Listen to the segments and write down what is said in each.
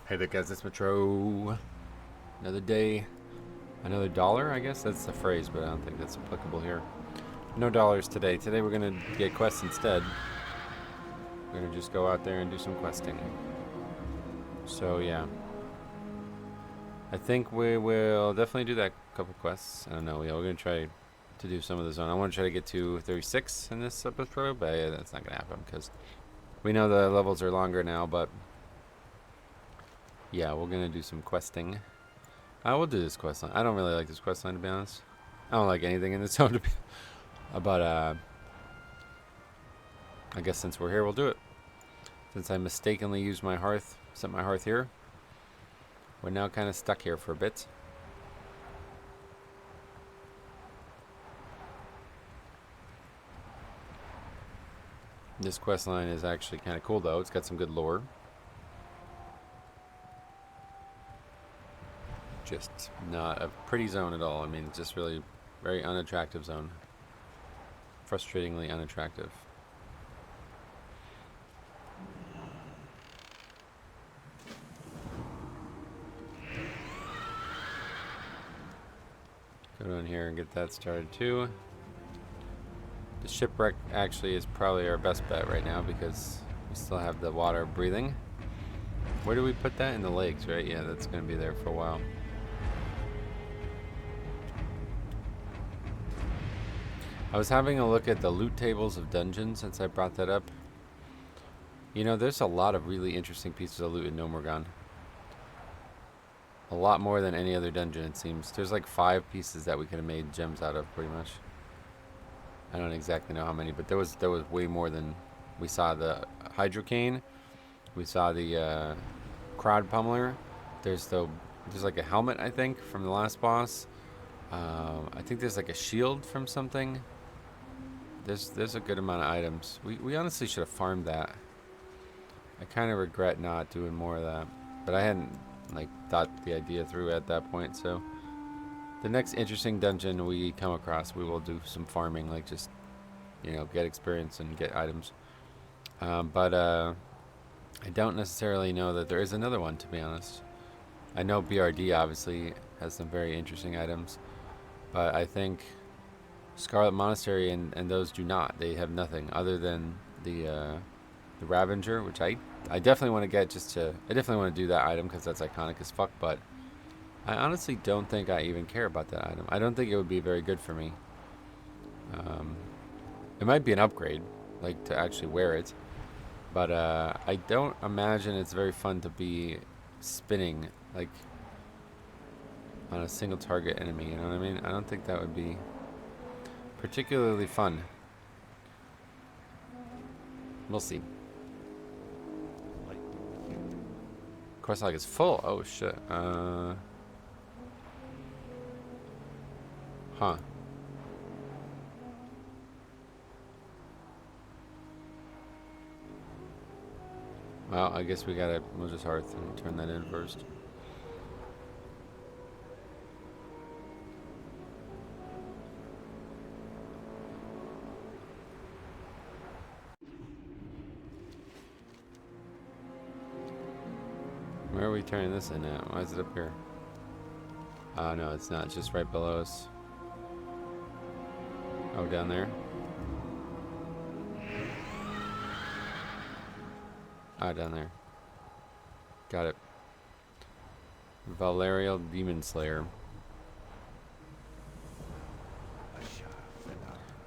Hey there guys, it's Metro. Another day, another dollar, I guess that's the phrase, but I don't think that's applicable here. No dollars today. Today we're gonna get quests instead. We're gonna just go out there and do some questing. So yeah. I think we will definitely do that couple quests. I don't know, we're gonna try to do some of the zone. I wanna try to get to 36 in this episode, but yeah, that's not gonna happen because we know the levels are longer now, but yeah, we're gonna do some questing. I will do this quest line. I don't really like this quest line, to be honest. I don't like anything in this zone, to be. But I guess since we're here, we'll do it. Since I mistakenly used my hearth, set my hearth here, we're now kind of stuck here for a bit. This quest line is actually kind of cool, though. It's got some good lore. Just not a pretty zone at all. I mean, it's just really very unattractive zone. Frustratingly unattractive. Go down here and get that started too. The shipwreck actually is probably our best bet right now because we still have the water breathing. Where do we put that? In the lakes, right? Yeah, that's going to be there for a while. I was having a look at the loot tables of dungeons since I brought that up. You know, there's a lot of really interesting pieces of loot in No More Gone. A lot more than any other dungeon, it seems. There's like 5 pieces that we could have made gems out of, pretty much. I don't exactly know how many, but there was way more than we saw. The hydrocane, we saw the crowd pummeler. There's like a helmet, I think, from the last boss. I think there's like a shield from something. There's a good amount of items. We honestly should have farmed that. I kind of regret not doing more of that, but I hadn't like thought the idea through at that point. So the next interesting dungeon we come across, we will do some farming, like just get experience and get items. But I don't necessarily know that there is another one, to be honest. I know BRD obviously has some very interesting items, but I think Scarlet Monastery and those do not. They have nothing other than the Ravager, which I definitely want to get I definitely want to do that item because that's iconic as fuck, but I honestly don't think I even care about that item. I don't think it would be very good for me. It might be an upgrade, like to actually wear it, but I don't imagine it's very fun to be spinning like on a single target enemy, you know what I mean? I don't think that would be particularly fun. We'll see. Quest log is full. Oh shit. Huh. Well, I guess we'll just hearth and turn that in first. Where are we turning this in at? Why is it up here? Oh, no, it's not. It's just right below us. Oh, down there? Ah, down there. Got it. Valerial Demon Slayer.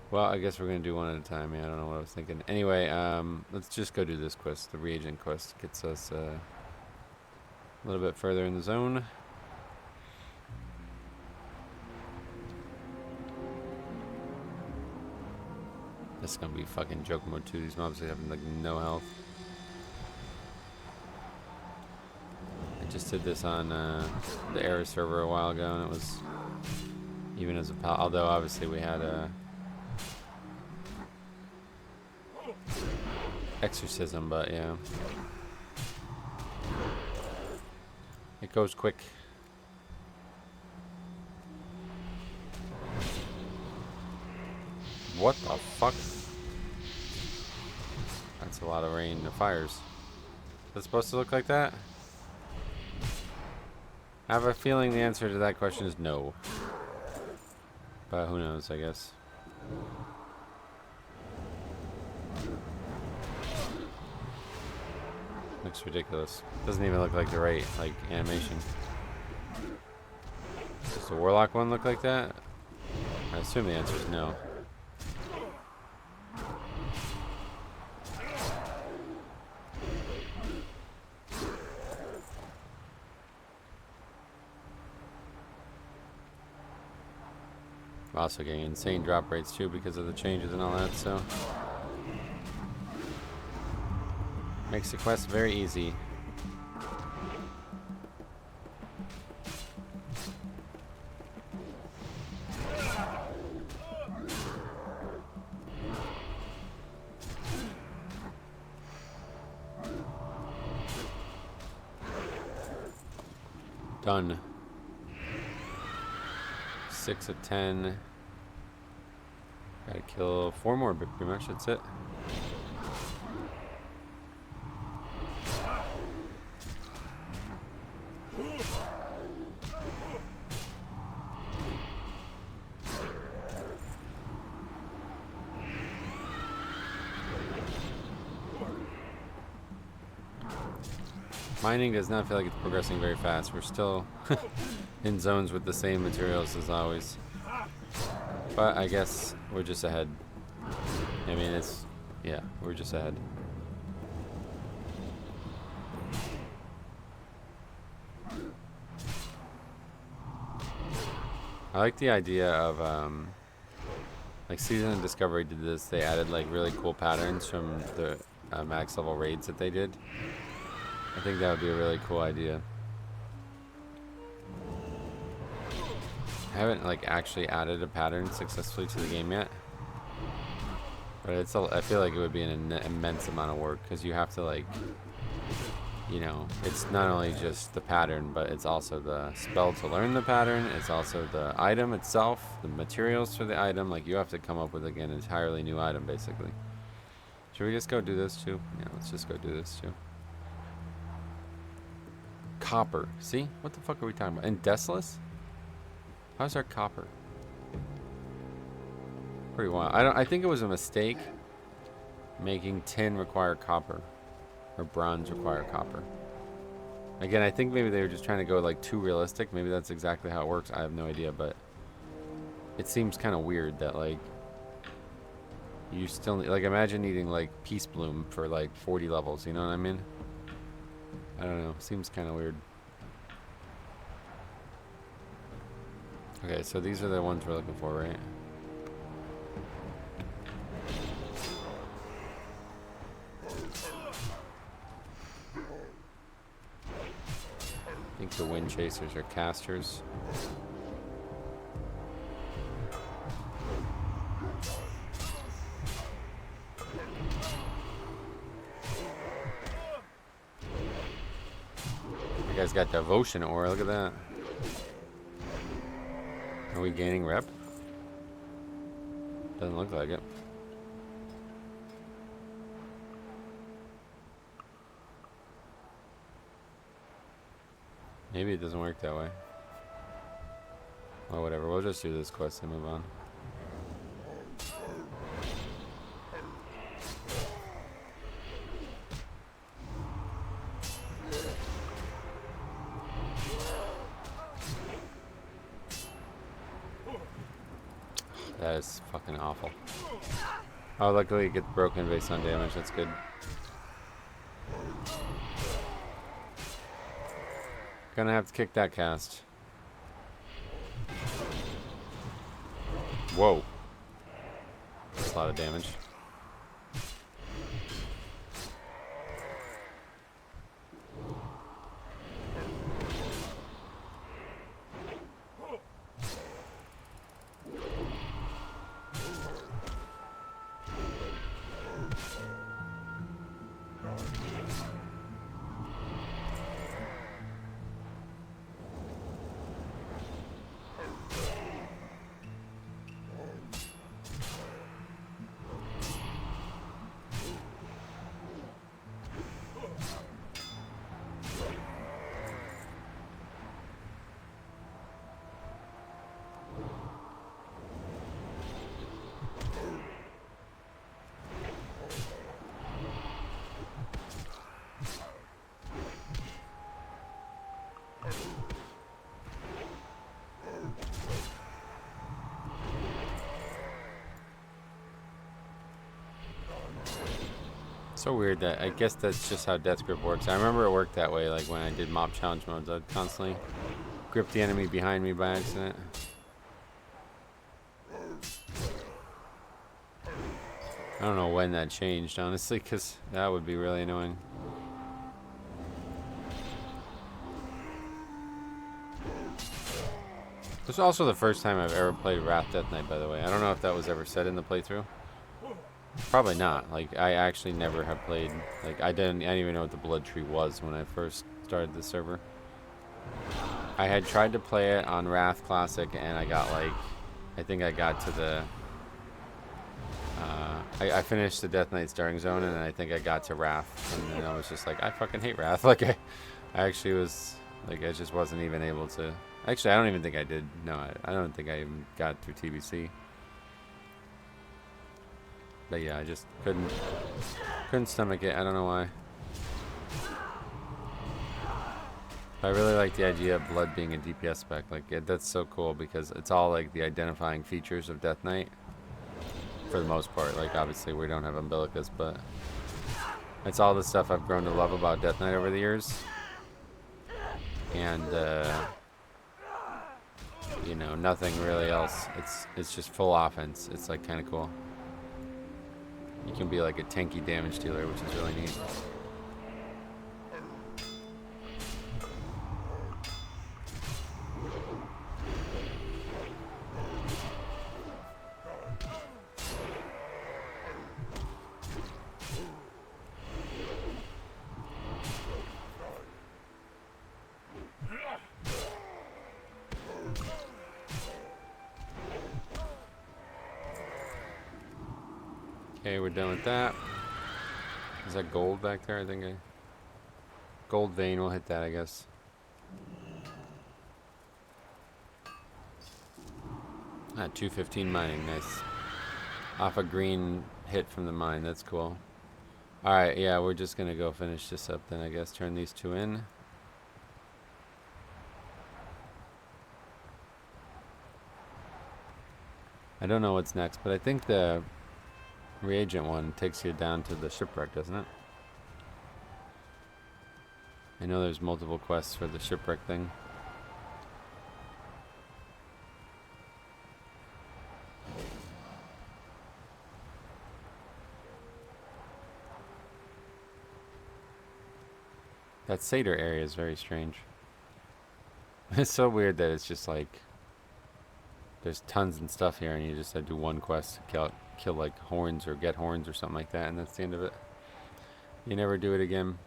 Well, I guess we're going to do one at a time. Yeah, I don't know what I was thinking. Anyway, let's just go do this quest. The reagent quest gets us a little bit further in the zone. This is going to be fucking joke mode too. These mobs have like no health. I just did this on the error server a while ago, and it was even as a pal. Although obviously we had a exorcism, but yeah, it goes quick. What the fuck? That's a lot of rain. The fires. Is it supposed to look like that? I have a feeling the answer to that question is no. But who knows, I guess. Looks ridiculous. Doesn't even look like the right, like, animation. Does the Warlock one look like that? I assume the answer is no. I'm also getting insane drop rates too because of the changes and all that, so makes the quest very easy. Done. 6 of 10. Gotta kill 4 more, but pretty much that's it. Mining does not feel like it's progressing very fast. We're still in zones with the same materials as always. But I guess we're just ahead. I mean, yeah, we're just ahead. I like the idea of, like Season of Discovery did this. They added like really cool patterns from the max level raids that they did. I think that would be a really cool idea. I haven't like actually added a pattern successfully to the game yet, but I feel like it would be an immense amount of work because you have to like, you know, it's not only just the pattern, but it's also the spell to learn the pattern. It's also the item itself, the materials for the item. Like you have to come up with like an entirely new item basically. Should we just go do this too? Yeah, let's just go do this too. Copper. See? What the fuck are we talking about? And Desolus? How's our copper? Pretty wild. I think it was a mistake making tin require copper. Or bronze require copper. Again, I think maybe they were just trying to go like too realistic. Maybe that's exactly how it works. I have no idea, but it seems kind of weird that like you still need, like imagine needing like Peace Bloom for like 40 levels, you know what I mean? I don't know. Seems kind of weird. Okay, so these are the ones we're looking for, right? I think the Wind Chasers are casters. You guys got Devotion Aura, look at that. Are we gaining rep? Doesn't look like it. Maybe it doesn't work that way. Well, whatever. We'll just do this quest and move on. That is fucking awful. Oh, luckily it gets broken based on damage. That's good. Gonna have to kick that cast. Whoa. That's a lot of damage. So weird that I guess that's just how death grip works. I remember it worked that way, like when I did mob challenge modes, I'd constantly grip the enemy behind me by accident. I don't know when that changed, honestly, because that would be really annoying. This is also the first time I've ever played Wrath Death Knight, by the way. I don't know if that was ever said in the playthrough. Probably not. Like, I actually never have played. Like, I didn't even know what the Blood Tree was when I first started the server. I had tried to play it on Wrath Classic, and I got like, I think I got to the. I finished the Death Knight starting zone, and then I think I got to Wrath, and then I was just like, I fucking hate Wrath. Like, I actually was like, I just wasn't even able to. Actually, I don't even think I did. No, I don't think I even got through TBC. But yeah, I just couldn't stomach it. I don't know why. I really like the idea of blood being a DPS spec. Like, that's so cool because it's all like the identifying features of Death Knight. For the most part, like obviously we don't have umbilicus, but it's all the stuff I've grown to love about Death Knight over the years. And you know, nothing really else. It's just full offense. It's like kind of cool. You can be like a tanky damage dealer, which is really neat. Okay, we're done with that. Is that gold back there? I think gold vein will hit that, I guess. Ah, 215 mining, nice. Off a green hit from the mine, that's cool. Alright, yeah, we're just gonna go finish this up then, I guess. Turn these two in. I don't know what's next, but I think the reagent one takes you down to the shipwreck, doesn't it? I know there's multiple quests for the shipwreck thing. That Seder area is very strange. It's so weird that it's just like there's tons and stuff here, and you just have to do one quest to kill like horns or get horns or something like that, and that's the end of it. You never do it again.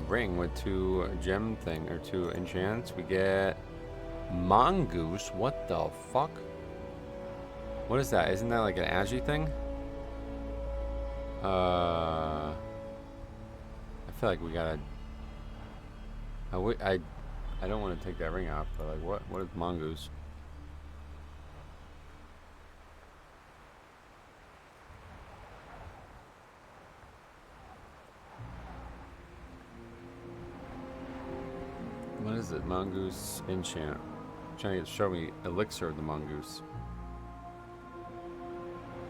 Ring with 2 gem thing or 2 enchants. We get mongoose. What the fuck? What is that? Isn't that like an agi thing? I feel like we gotta. I don't want to take that ring off, but like, what is mongoose? What is it? Mongoose enchant. I'm trying to show me elixir of the mongoose.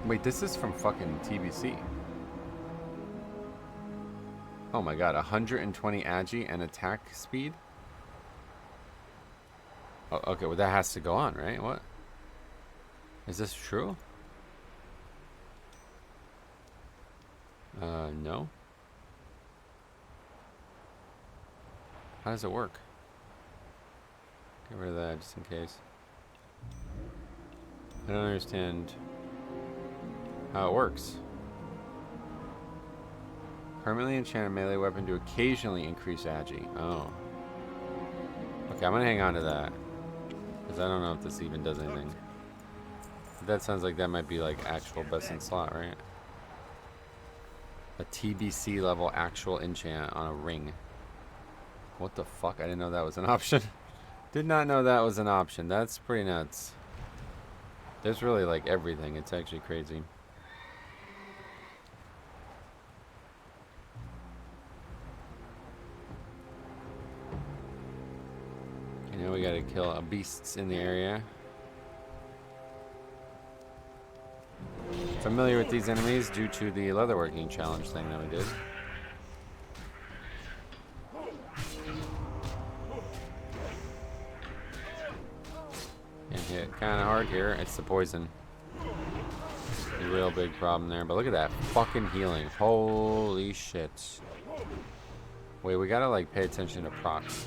Wait, this is from fucking TBC. Oh my god, 120 agi and attack speed? Oh, okay, well that has to go on, right? What? Is this true? No. How does it work? Get rid of that just in case. I don't understand how it works. Permanently enchant a melee weapon to occasionally increase agi. Oh. Okay, I'm gonna hang on to that. Because I don't know if this even does anything. But that sounds like that might be like actual best in slot, right? A TBC level actual enchant on a ring. What the fuck? I didn't know that was an option. Did not know that was an option. That's pretty nuts. There's really like everything. It's actually crazy. You know, we gotta kill beasts in the area. Familiar with these enemies due to the leatherworking challenge thing that we did. And hit kind of hard here. It's the poison. The real big problem there. But look at that fucking healing. Holy shit. Wait, we gotta like pay attention to procs.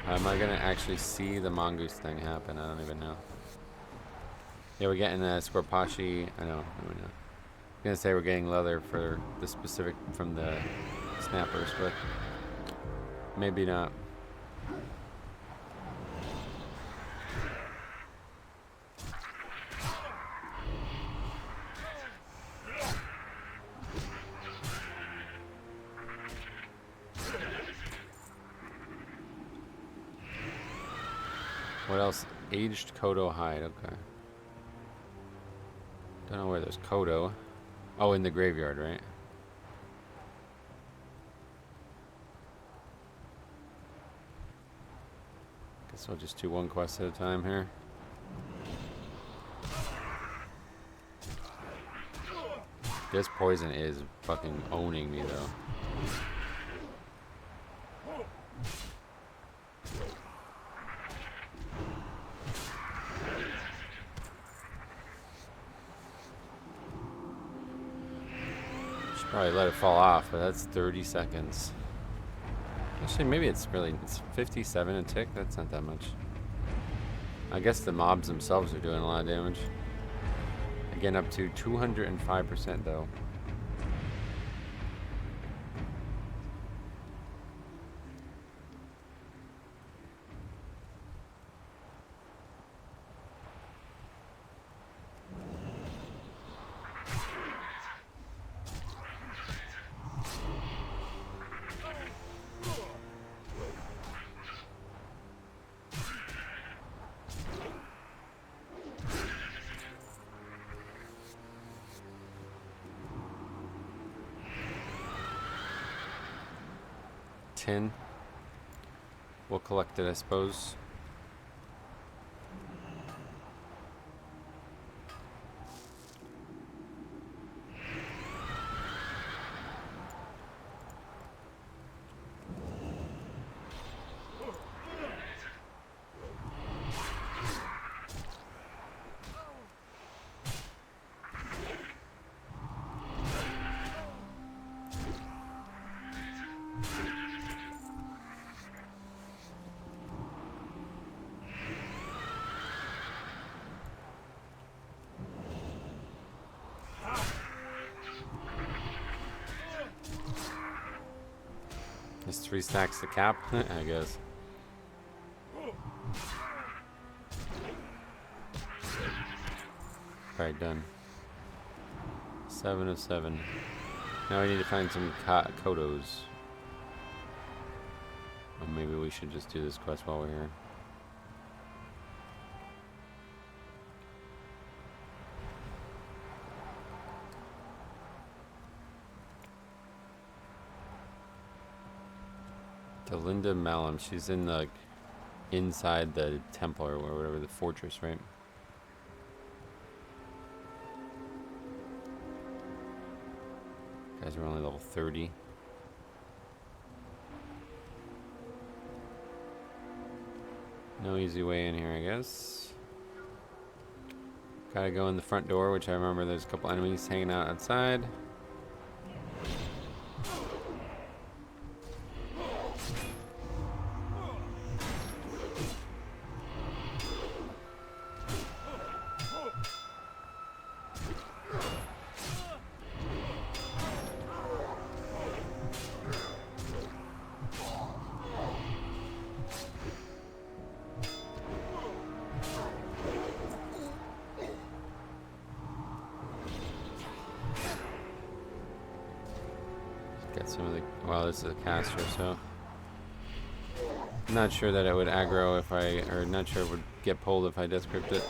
Am I gonna actually see the mongoose thing happen? I don't even know. Yeah, we're getting a Scorpashi. I know. I'm gonna say we're getting leather for the specific from the snappers, but maybe not. What else? Aged Kodo hide. Okay. Don't know where there's Kodo. Oh, in the graveyard, right? Guess we'll just do one quest at a time here. This poison is fucking owning me, though. Probably let it fall off, but that's 30 seconds. Actually, maybe it's 57 a tick. That's not that much. I guess the mobs themselves are doing a lot of damage. Again, up to 205% though. Tin. We'll collect it, I suppose. This 3 stacks the cap, I guess. Alright, done. 7 of 7. Now we need to find some Kodos. Or maybe we should just do this quest while we're here. Linda Malum, she's in the inside the temple or whatever, the fortress, right? Guys, we're only level 30. No easy way in here, I guess. Gotta go in the front door, which I remember there's a couple enemies hanging out outside. some of the... Well, this is a caster, so... I'm not sure that it would aggro if I... Or not sure it would get pulled if I death gripped it.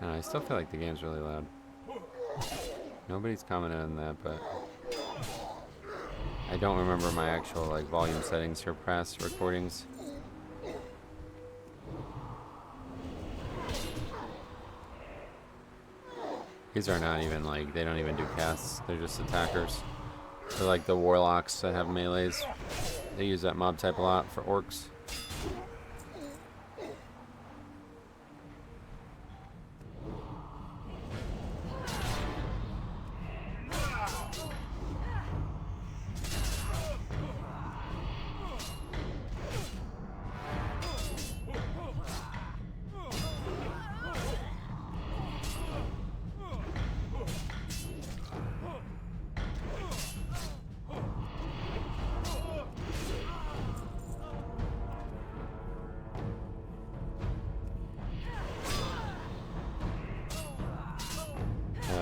I still feel like the game's really loud. Nobody's commented on that, but... I don't remember my actual like volume settings for past recordings. These are not even like, they don't even do casts, they're just attackers. They're like the warlocks that have melees. They use that mob type a lot for orcs.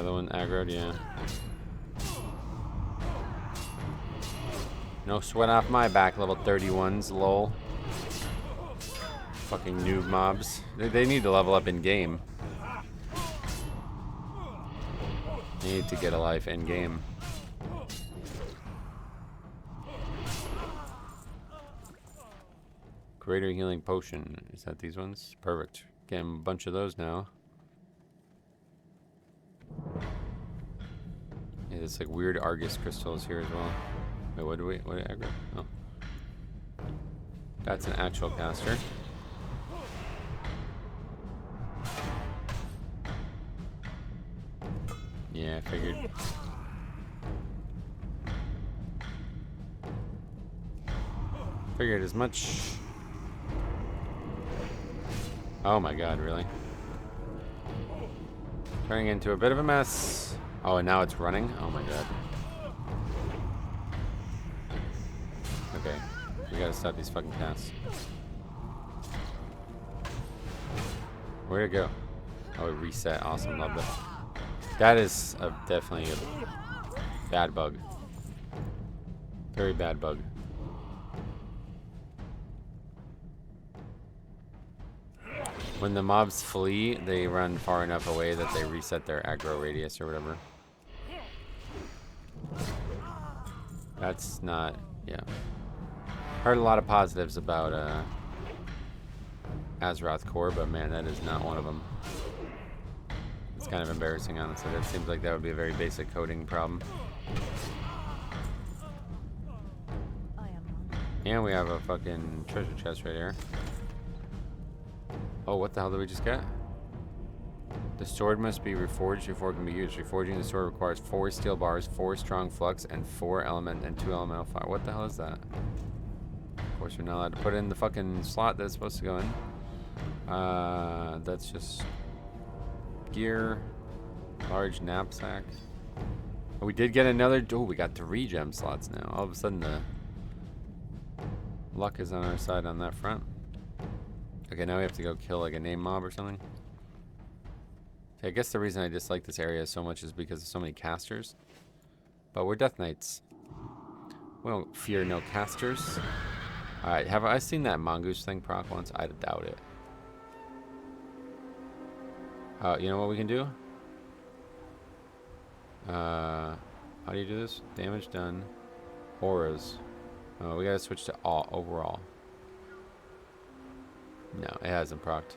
The one aggroed, yeah. No sweat off my back, level 31s, lol. Fucking noob mobs. They need to level up in game. They need to get a life in game. Greater healing potion. Is that these ones? Perfect. Getting a bunch of those now. Yeah, there's like weird Argus crystals here as well. Wait, what did I grab? Oh. That's an actual caster. Yeah, I figured. Figured as much. Oh my god, really? Turning into a bit of a mess. Oh, and now it's running? Oh my god. Okay. We gotta stop these fucking casts. Where'd it go? Oh, it reset. Awesome. Love it. That is definitely a bad bug. Very bad bug. When the mobs flee, they run far enough away that they reset their aggro radius or whatever. That's not, yeah. Heard a lot of positives about Azeroth Core, but man, that is not one of them. It's kind of embarrassing, honestly. That seems like that would be a very basic coding problem. And we have a fucking treasure chest right here. Oh, what the hell did we just get? The sword must be reforged before it can be used. Reforging the sword requires 4 steel bars, 4 strong flux, and 4 element and 2 elemental fire. What the hell is that? Of course, we're not allowed to put it in the fucking slot that's supposed to go in. That's just gear, large knapsack. Oh, we did get another. Oh, we got 3 gem slots now. All of a sudden, the luck is on our side on that front. Okay, now we have to go kill like a name mob or something. I guess the reason I dislike this area so much is because of so many casters. But we're Death Knights. We don't fear no casters. Alright, have I seen that mongoose thing proc once? I doubt it. You know what we can do? How do you do this? Damage done. Auras. Oh, we gotta switch to all overall. No, it hasn't procced.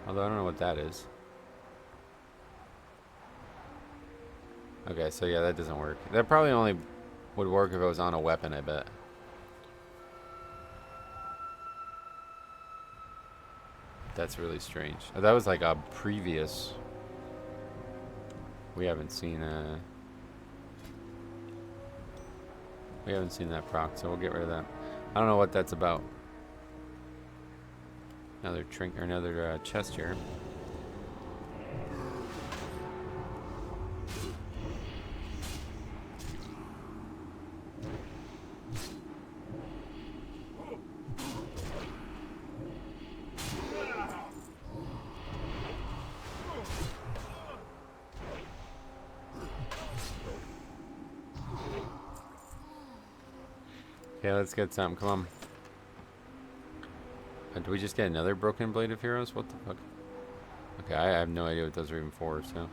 Although I don't know what that is. Okay, so yeah, that doesn't work. That probably only would work if it was on a weapon, I bet. That's really strange. Oh, that was like a previous... We haven't seen that proc, so we'll get rid of that. I don't know what that's about. Another trinket or another chest here. Okay, let's get something. Come on. Did we just get another broken blade of heroes? What the fuck? Okay, I have no idea what those are even for, so.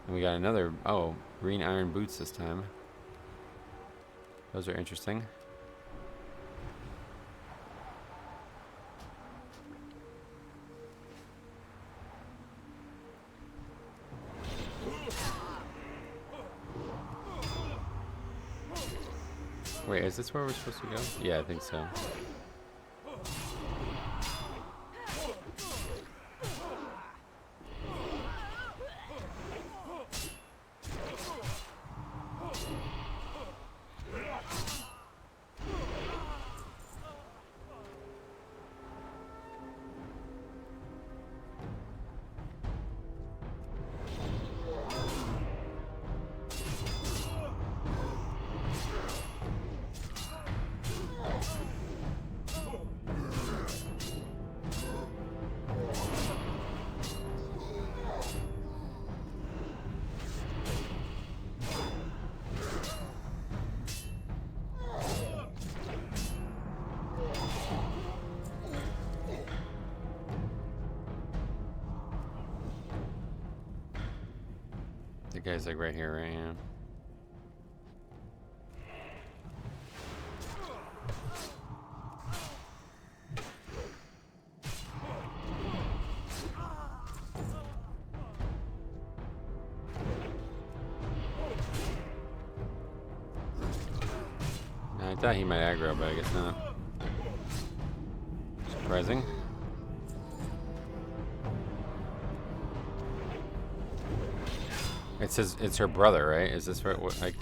And we got another, oh, green iron boots this time. Those are interesting. Wait, is this where we're supposed to go? Yeah, I think so. The guy's like right here, right? Yeah. I thought he might aggro, but I guess not. Surprising. It says it's her brother, right? Is this right?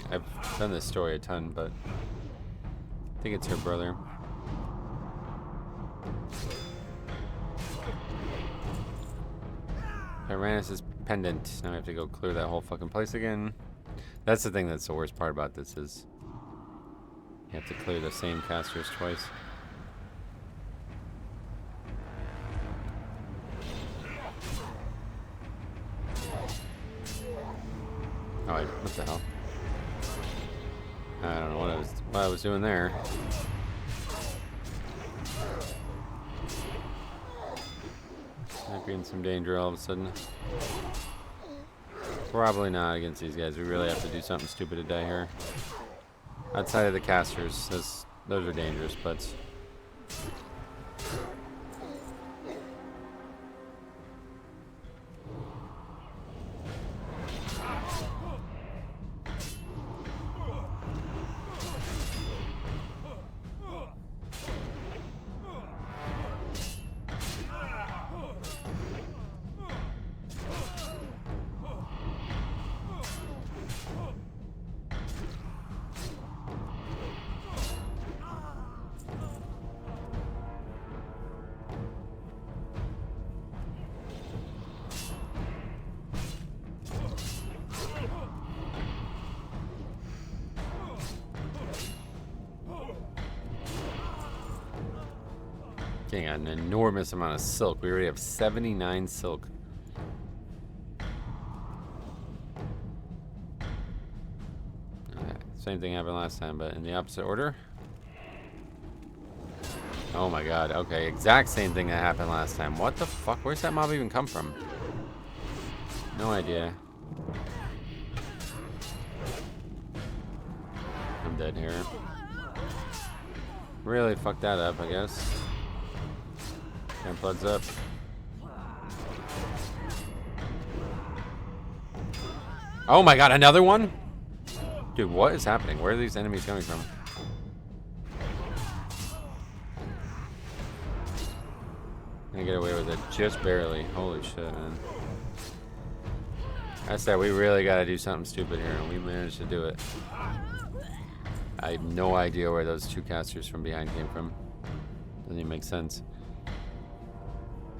I've done this story a ton, but I think it's her brother. Tyrannus' pendant. Now we have to go clear that whole fucking place again. That's the thing that's the worst part about this is you have to clear the same casters twice. Oh, what the hell? I don't know what I was doing there. Might be in some danger all of a sudden. Probably not against these guys. We really have to do something stupid to die here. Outside of the casters, those are dangerous, but getting an enormous amount of silk. We already have 79 silk. Okay, same thing happened last time, but in the opposite order. Oh my god, okay, exact same thing that happened last time. What the fuck? Where's that mob even come from? No idea. I'm dead here. Really fucked that up, I guess. And floods up. Oh my god, another one? Dude, what is happening? Where are these enemies coming from? I get away with it just barely. Holy shit, man. I said we really gotta do something stupid here, and we managed to do it. I have no idea where those two casters from behind came from. Doesn't even make sense.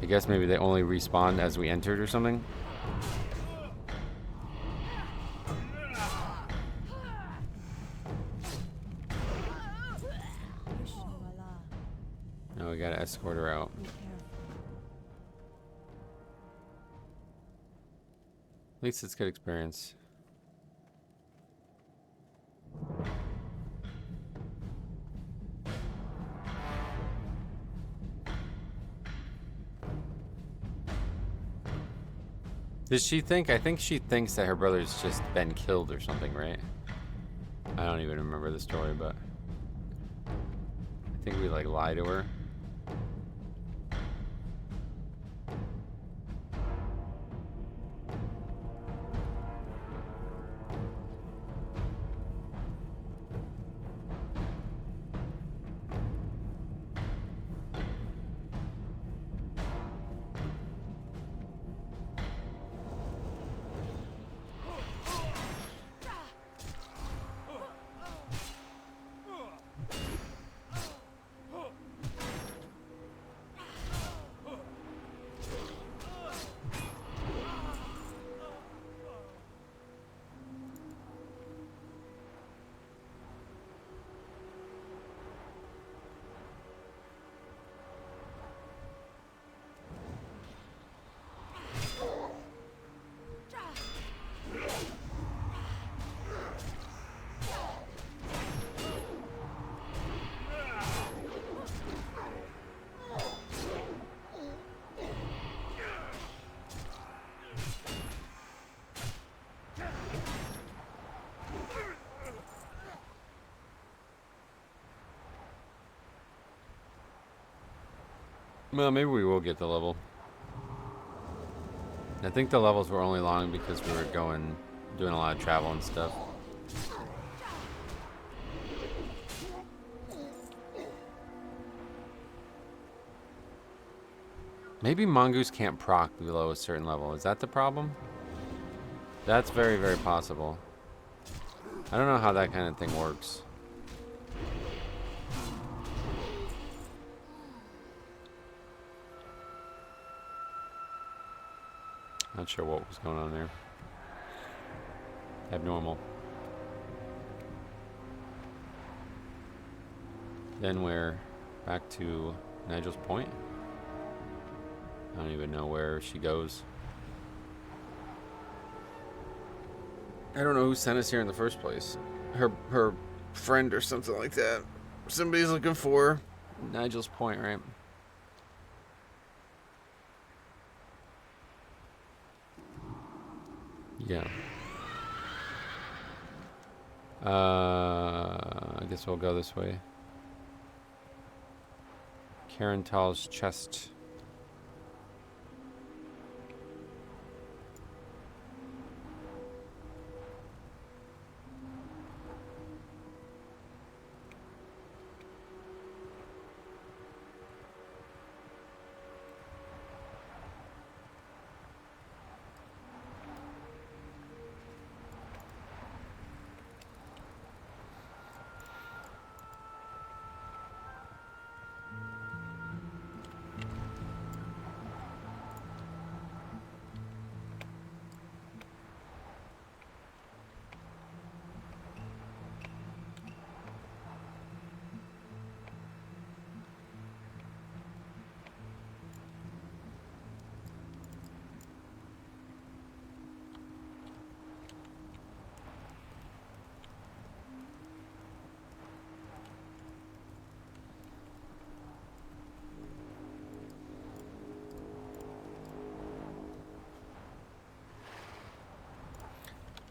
I guess maybe they only respawned as we entered or something. Now we gotta escort her out. At least it's good experience. Does she think? I think she thinks that her brother's just been killed or something, right? I don't even remember the story, but I think we like lie to her. Well, maybe we will get the level. I think the levels were only long because we were doing a lot of travel and stuff. Maybe mongoose can't proc below a certain level. Is that the problem? That's very, very possible. I don't know how that kind of thing works. Not sure what was going on there. Abnormal. Then we're back to Nigel's Point. I don't even know where she goes. I don't know who sent us here in the first place. Her friend or something like that. Somebody's looking for Nigel's Point, right? Yeah. I guess we'll go this way. Karen Tall's chest.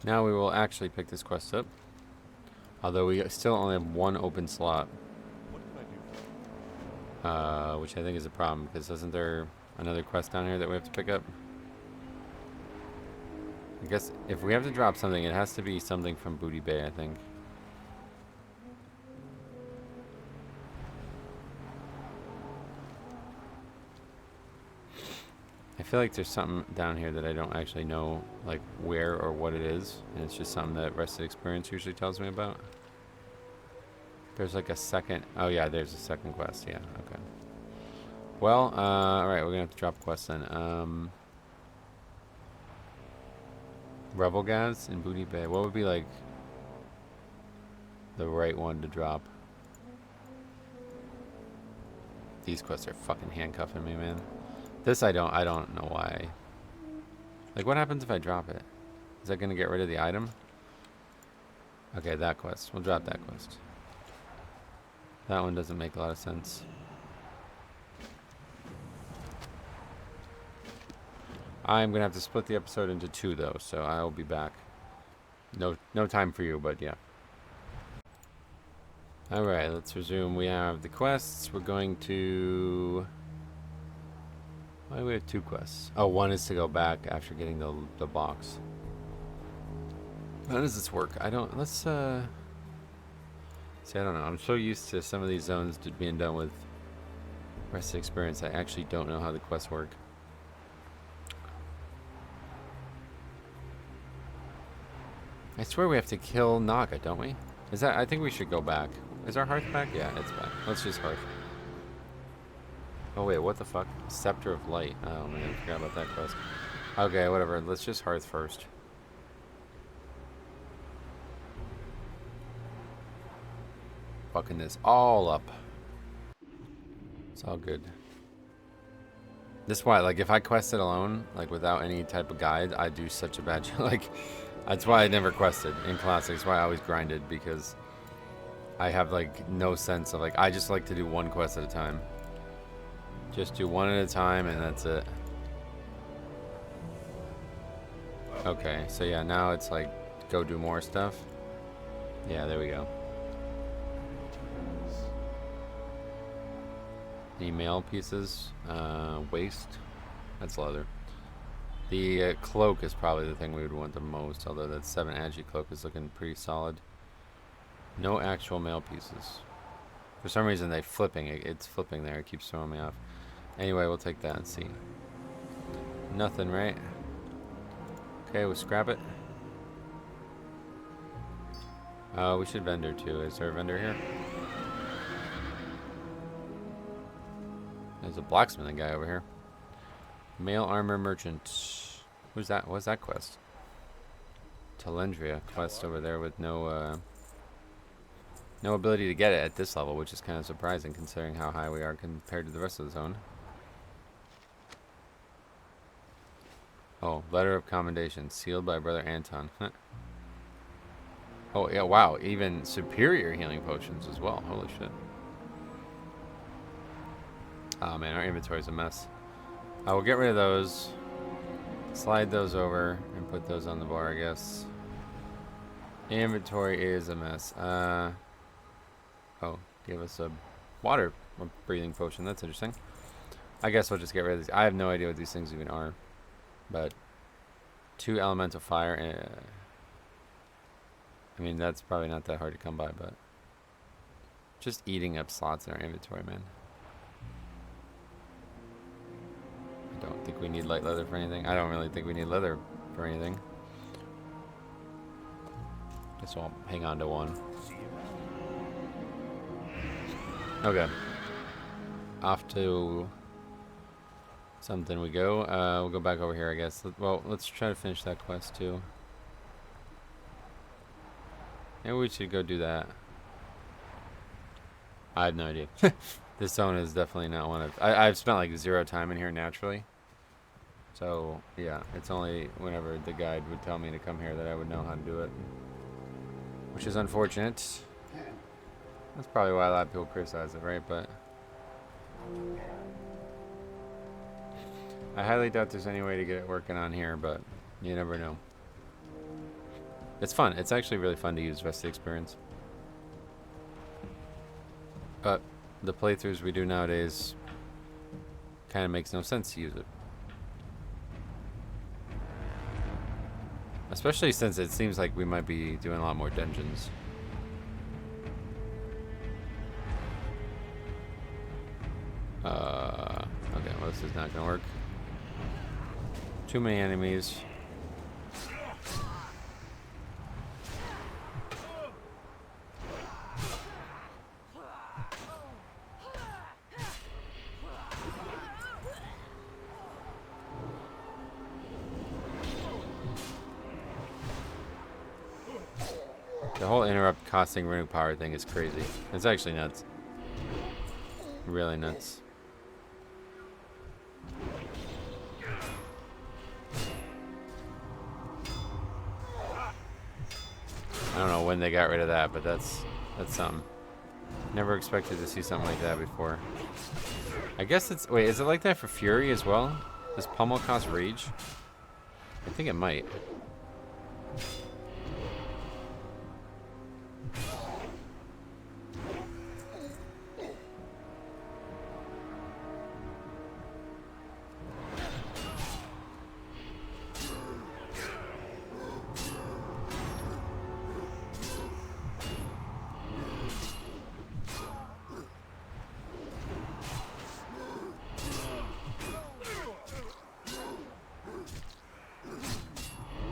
Now we will actually pick this quest up. Although we still only have one open slot. Which I think is a problem, because isn't there another quest down here that we have to pick up? I guess if we have to drop something, it has to be something from Booty Bay, I think. I feel like there's something down here that I don't actually know, like, where or what it is. And it's just something that Rested Experience usually tells me about. There's like a second... Oh, yeah, there's a second quest. Yeah, okay. Well, alright, we're going to have to drop a quest then. Rebel Gas in Booty Bay. What would be, like, the right one to drop? These quests are fucking handcuffing me, man. This I don't know why. Like, what happens if I drop it? Is that gonna get rid of the item? Okay, that quest. We'll drop that quest. That one doesn't make a lot of sense. I'm gonna have to split the episode into 2 though, so I'll be back. No time for you, but yeah. Alright, let's resume. We have the quests. We're going to... Why do we have 2 quests? Oh, one is to go back after getting the box. How does this work? I don't... Let's, See, I don't know. I'm so used to some of these zones being done with rest of the experience. I actually don't know how the quests work. I swear we have to kill Naga, don't we? Is that... I think we should go back. Is our hearth back? Yeah, it's back. Let's just hearth. Oh wait, what the fuck? Scepter of Light. Oh man, I forgot about that quest. Okay, whatever. Let's just hearth first. Fucking this all up. It's all good. This is why, like, if I quested alone, like, without any type of guide, I'd do such a bad job. Like, that's why I never quested in Classic. That's why I always grinded, because I have, like, no sense of, like, I just like to do one quest at a time. Just do one at a time, and that's it. Okay, so yeah, now it's, like, go do more stuff. Yeah, there we go. Any mail pieces? Waste. That's leather. The cloak is probably the thing we would want the most, although that 7 agi cloak is looking pretty solid. No actual mail pieces. For some reason, it's flipping there. It keeps throwing me off. Anyway, we'll take that and see. Nothing, right? Okay, we'll scrap it. We should vendor too. Is there a vendor here? There's a blacksmithing guy over here. Mail armor merchant. Who's that? What's that quest? Talendria quest over there with no ability to get it at this level, which is kind of surprising considering how high we are compared to the rest of the zone. Oh, letter of commendation sealed by Brother Anton. Huh. Oh yeah, wow, even superior healing potions as well. Holy shit. Oh man, our inventory's a mess. I will get rid of those. Slide those over and put those on the bar, I guess. Inventory is a mess. Oh, give us a water breathing potion. That's interesting. I guess we'll just get rid of these. I have no idea what these things even are. But 2 elemental fire. I mean, that's probably not that hard to come by, but just eating up slots in our inventory, man. I don't think we need light leather for anything. I don't really think we need leather for anything. Guess I'll hang on to 1. Okay. Off to something we go. We'll go back over here, I guess. Well, let's try to finish that quest too. Maybe we should go do that. I have no idea. This zone is definitely not one of... I've spent like 0 time in here naturally. So, yeah, it's only whenever the guide would tell me to come here that I would know how to do it. Which is unfortunate. That's probably why a lot of people criticize it, right? But I highly doubt there's any way to get it working on here, but you never know. It's fun. It's actually really fun to use rest of the experience. But the playthroughs we do nowadays kind of makes no sense to use it. Especially since it seems like we might be doing a lot more dungeons. Okay, well this is not gonna work. Too many enemies. The whole interrupt costing runic power thing is crazy. It's actually nuts. Really nuts. I don't know when they got rid of that, but that's something. Never expected to see something like that before. I guess it's... Wait, is it like that for Fury as well? Does Pummel cost Rage? I think it might.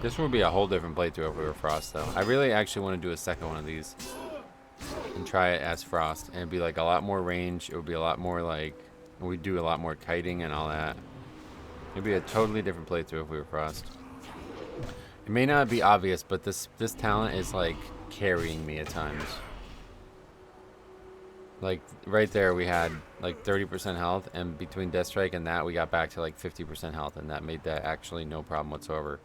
This would be a whole different playthrough if we were Frost, though. I really actually want to do a second one of these and try it as Frost, and it'd be like a lot more range. It would be a lot more like we'd do a lot more kiting and all that. It'd be a totally different playthrough if we were Frost. It may not be obvious, but this talent is like carrying me at times. Like right there, we had like 30% health, and between Death Strike and that, we got back to like 50% health, and that made that actually no problem whatsoever.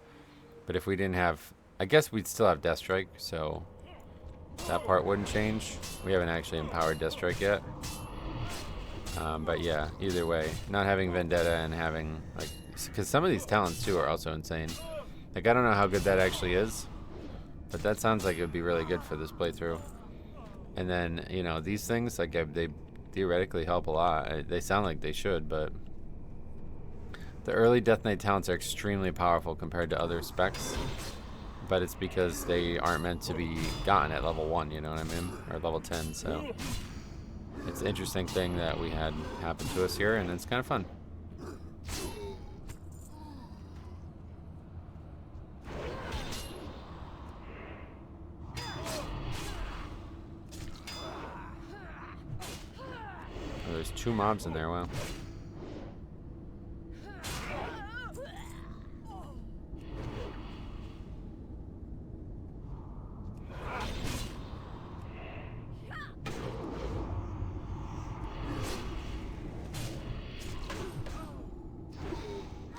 But if we didn't have, I guess we'd still have Death Strike, so that part wouldn't change. We haven't actually empowered Death Strike yet. But yeah, either way, not having Vendetta and having, like, because some of these talents too are also insane. Like, I don't know how good that actually is, but that sounds like it would be really good for this playthrough. And then, you know, these things, like, they theoretically help a lot. They sound like they should, but the early Death Knight talents are extremely powerful compared to other specs, but it's because they aren't meant to be gotten at level 1, you know what I mean? Or level 10, so it's an interesting thing that we had happen to us here, and it's kind of fun. Oh, there's 2 mobs in there, wow.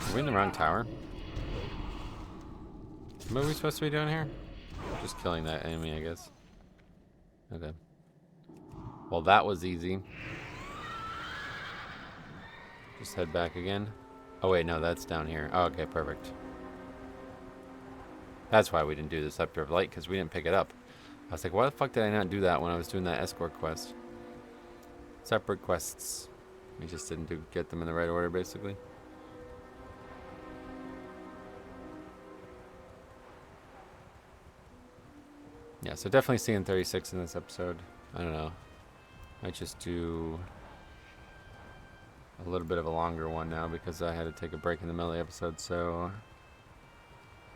Are we in the wrong tower? What are we supposed to be doing here? Just killing that enemy, I guess. Okay. Well, that was easy. Just head back again. Oh, wait, no, that's down here. Oh, okay, perfect. That's why we didn't do the Scepter of Light, because we didn't pick it up. I was like, why the fuck did I not do that when I was doing that escort quest? Separate quests. We just didn't get them in the right order, basically. Yeah, so definitely seeing 36 in this episode. I don't know. Might just do a little bit of a longer one now because I had to take a break in the middle of the episode. So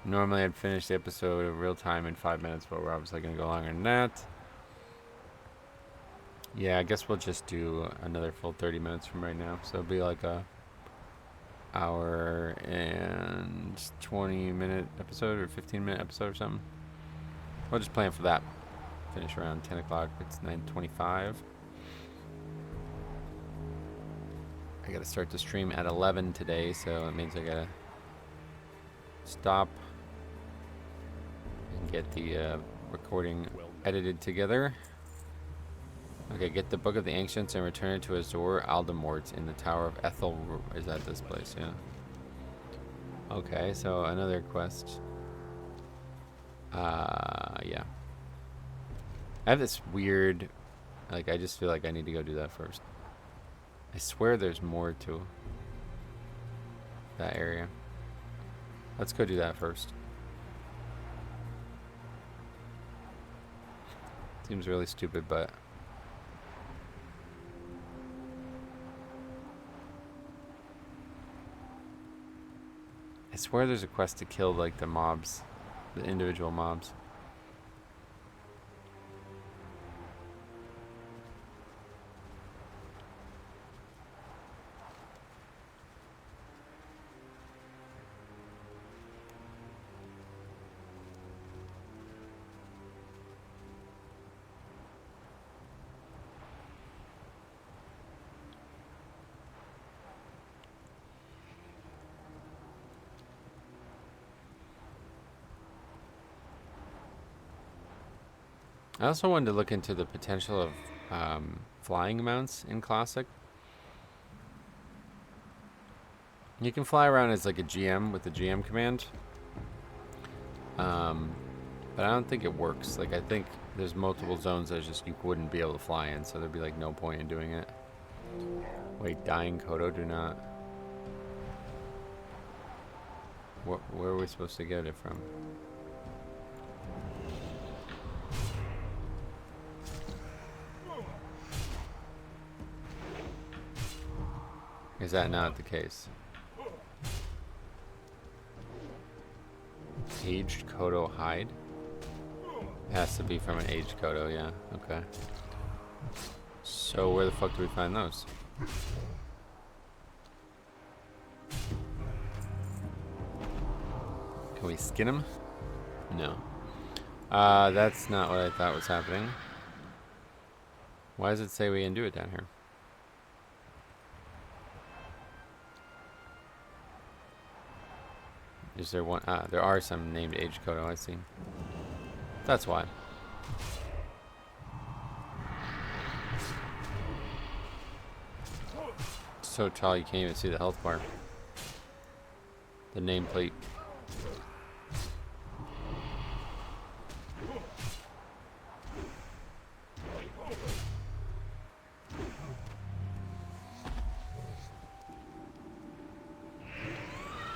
normally I'd finish the episode of real time in 5 minutes, but we're obviously going to go longer than that. Yeah, I guess we'll just do another full 30 minutes from right now. So it'll be like a hour and 20-minute episode or 15-minute episode or something. We'll just plan for that. Finish around 10 o'clock. It's 9:25. I gotta start the stream at 11 today, so it means I gotta stop and get the recording edited together. Okay, get the Book of the Ancients and return it to Azor Aldemort in the Tower of Ethel. Is that this place? Yeah. Okay, so another quest. Yeah. I have this weird, like, I just feel like I need to go do that first. I swear there's more to that area. Let's go do that first. Seems really stupid, but I swear there's a quest to kill, like, the mobs, the individual mobs. I also wanted to look into the potential of flying mounts in Classic. You can fly around as like a GM with the GM command. But I don't think it works. Like, I think there's multiple zones that just you wouldn't be able to fly in, so there'd be like no point in doing it. Wait, dying Kodo, do not. Where are we supposed to get it from? Is that not the case? Aged Kodo hide? It has to be from an aged Kodo, yeah. Okay. So where the fuck do we find those? Can we skin them? No. That's not what I thought was happening. Why does it say we can do it down here? Is there one? Ah, there are some named Age Kodo, I see. That's why. So tall you can't even see the health bar. The nameplate.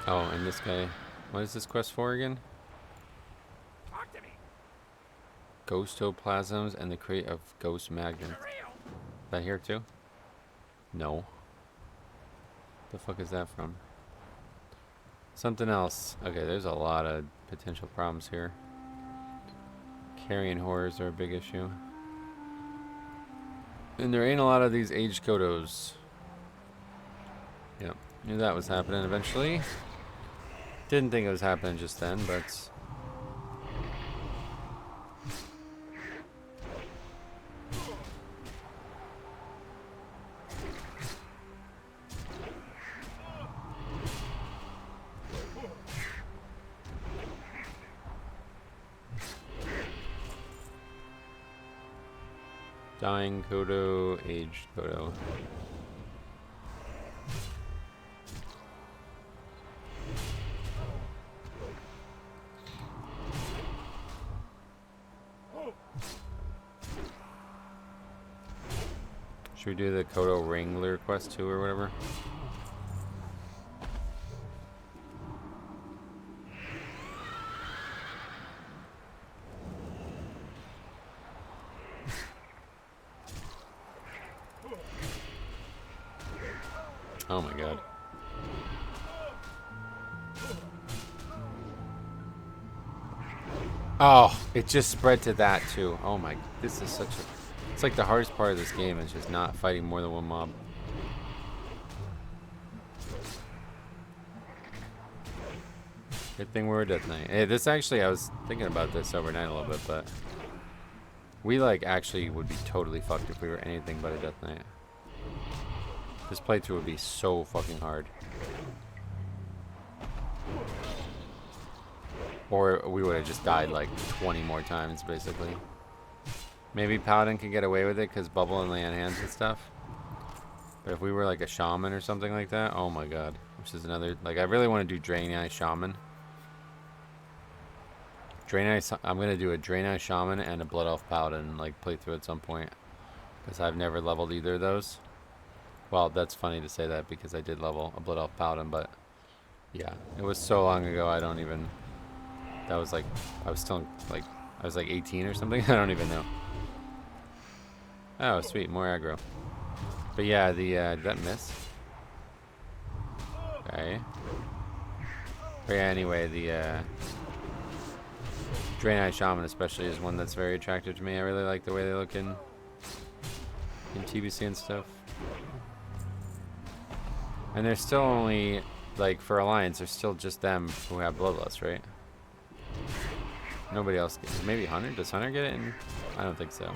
Oh, and this guy. What is this quest for again? Talk to me. Ghostoplasms and the crate of ghost magnets. Is that here too? No. The fuck is that from? Something else. Okay, there's a lot of potential problems here. Carrion horrors are a big issue. And there ain't a lot of these aged Kodos. Yep, knew that was happening eventually. Didn't think it was happening just then, but... Dying Kodo, aged Kodo. Should we do the Kodo Wrangler quest too or whatever? Oh my god. Oh, it just spread to that too. Oh my, this is such a... It's like the hardest part of this game is just not fighting more than one mob. Good thing we're a Death Knight. Hey, this actually, I was thinking about this overnight a little bit, but... We like actually would be totally fucked if we were anything but a Death Knight. This playthrough would be so fucking hard. Or we would have just died like 20 more times, basically. Maybe Paladin could get away with it because bubble and lay on hands and stuff. But if we were like a shaman or something like that, oh my god. Which is another, like I really want to do Draenei Shaman. I'm going to do a Draenei Shaman and a Blood Elf Paladin like playthrough at some point. Because I've never leveled either of those. Well, that's funny to say that because I did level a Blood Elf Paladin, but yeah. It was so long ago I don't even... That was like... I was still like... I was like 18 or something? I don't even know. Oh, sweet. More aggro. But yeah, the... did that miss? Okay. But yeah, anyway, the... Draenei Shaman especially is one that's very attractive to me. I really like the way they look in TBC and stuff. And there's still only, like, for Alliance, there's still just them who have Bloodlust, right? Nobody else gets it. Maybe Hunter? Does Hunter get it? I don't think so.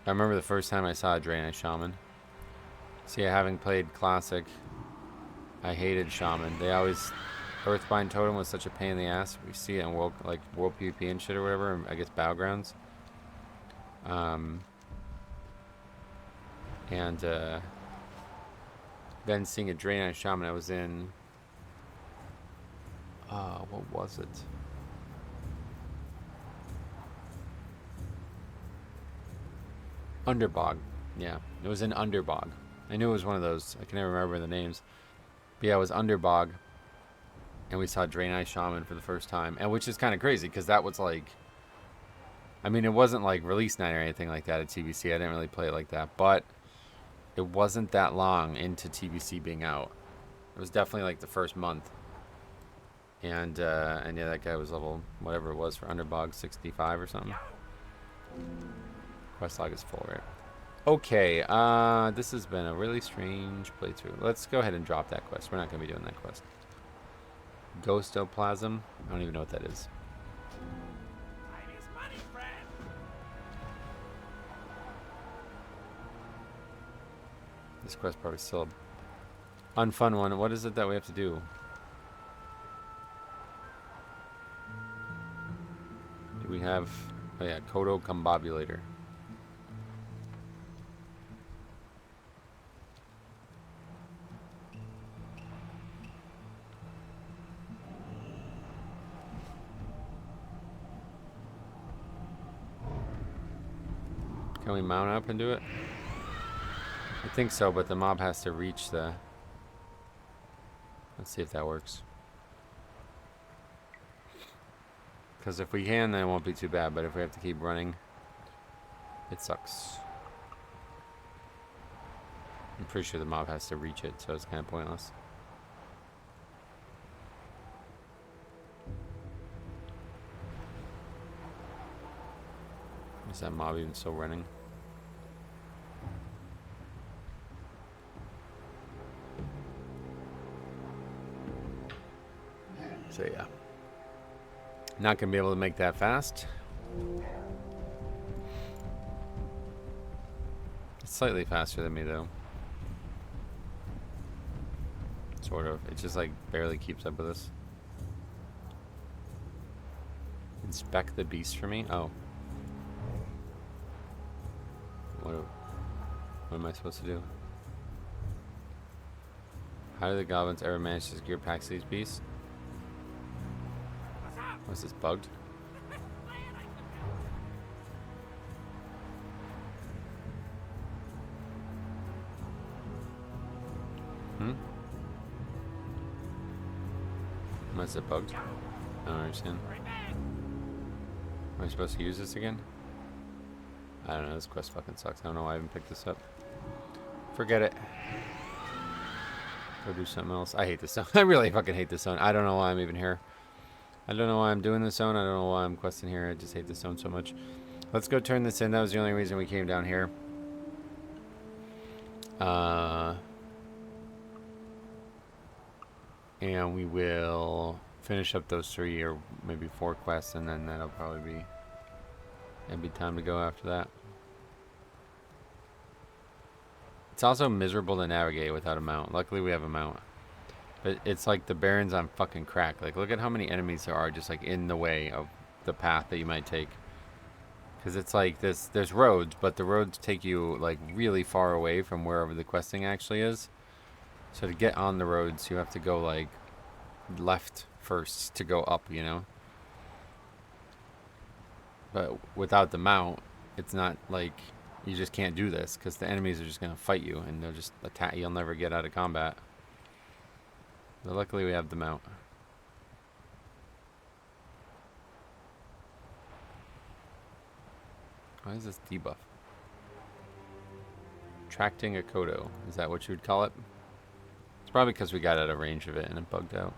I remember the first time I saw a Draenei Shaman. See, having played Classic, I hated Shaman. They always... Earthbind Totem was such a pain in the ass. We see it in World PvP and shit or whatever, I guess Battlegrounds. And then seeing a Draenei Shaman, I was in... what was it? Underbog. Yeah, it was in Underbog. I knew it was one of those. I can never remember the names. But yeah, it was Underbog. And we saw Draenei Shaman for the first time. And which is kind of crazy, because that was like... I mean, it wasn't like release night or anything like that at TBC. I didn't really play it like that. But it wasn't that long into TBC being out. It was definitely like the first month. And yeah, that guy was level, whatever it was for Underbog, 65 or something. Quest log is full, right? Okay, this has been a really strange playthrough. Let's go ahead and drop that quest. We're not going to be doing that quest. Ghostoplasm? I don't even know what that is. Time is money, friend. This quest probably still a unfun one. What is it that we have to do? Do we have... Oh yeah, Kodo Combobulator. Can we mount up and do it? I think so, but the mob has to reach the... Let's see if that works. Because if we can, then it won't be too bad. But if we have to keep running, it sucks. I'm pretty sure the mob has to reach it, so it's kind of pointless. Is that mob even still running? So yeah. Not going to be able to make that fast. It's slightly faster than me though. Sort of. It just like barely keeps up with us. Inspect the beast for me? Oh. What am I supposed to do? How do the goblins ever manage to gear packs these beasts? What's up? Was this bugged? Hmm? Was it bugged? I don't understand. Right back. Am I supposed to use this again? I don't know, this quest fucking sucks. I don't know why I even picked this up. Forget it. Go do something else. I hate this zone. I really fucking hate this zone. I don't know why I'm even here. I don't know why I'm doing this zone. I don't know why I'm questing here. I just hate this zone so much. Let's go turn this in. That was the only reason we came down here. And we will finish up those 3 or maybe 4 quests, and then that'll probably be... It'll be time to go after that. It's also miserable to navigate without a mount. Luckily we have a mount. But it's like the Barrens on fucking crack. Like, look at how many enemies there are just like in the way of the path that you might take. Because it's like this, there's roads, but the roads take you like really far away from wherever the questing actually is. So to get on the roads, you have to go like left first to go up, you know? But without the mount, it's not like you just can't do this because the enemies are just going to fight you and they'll just attack. You'll never get out of combat. But luckily we have the mount. Why is this debuff? Attracting a Kodo. Is that what you would call it? It's probably because we got out of range of it and it bugged out.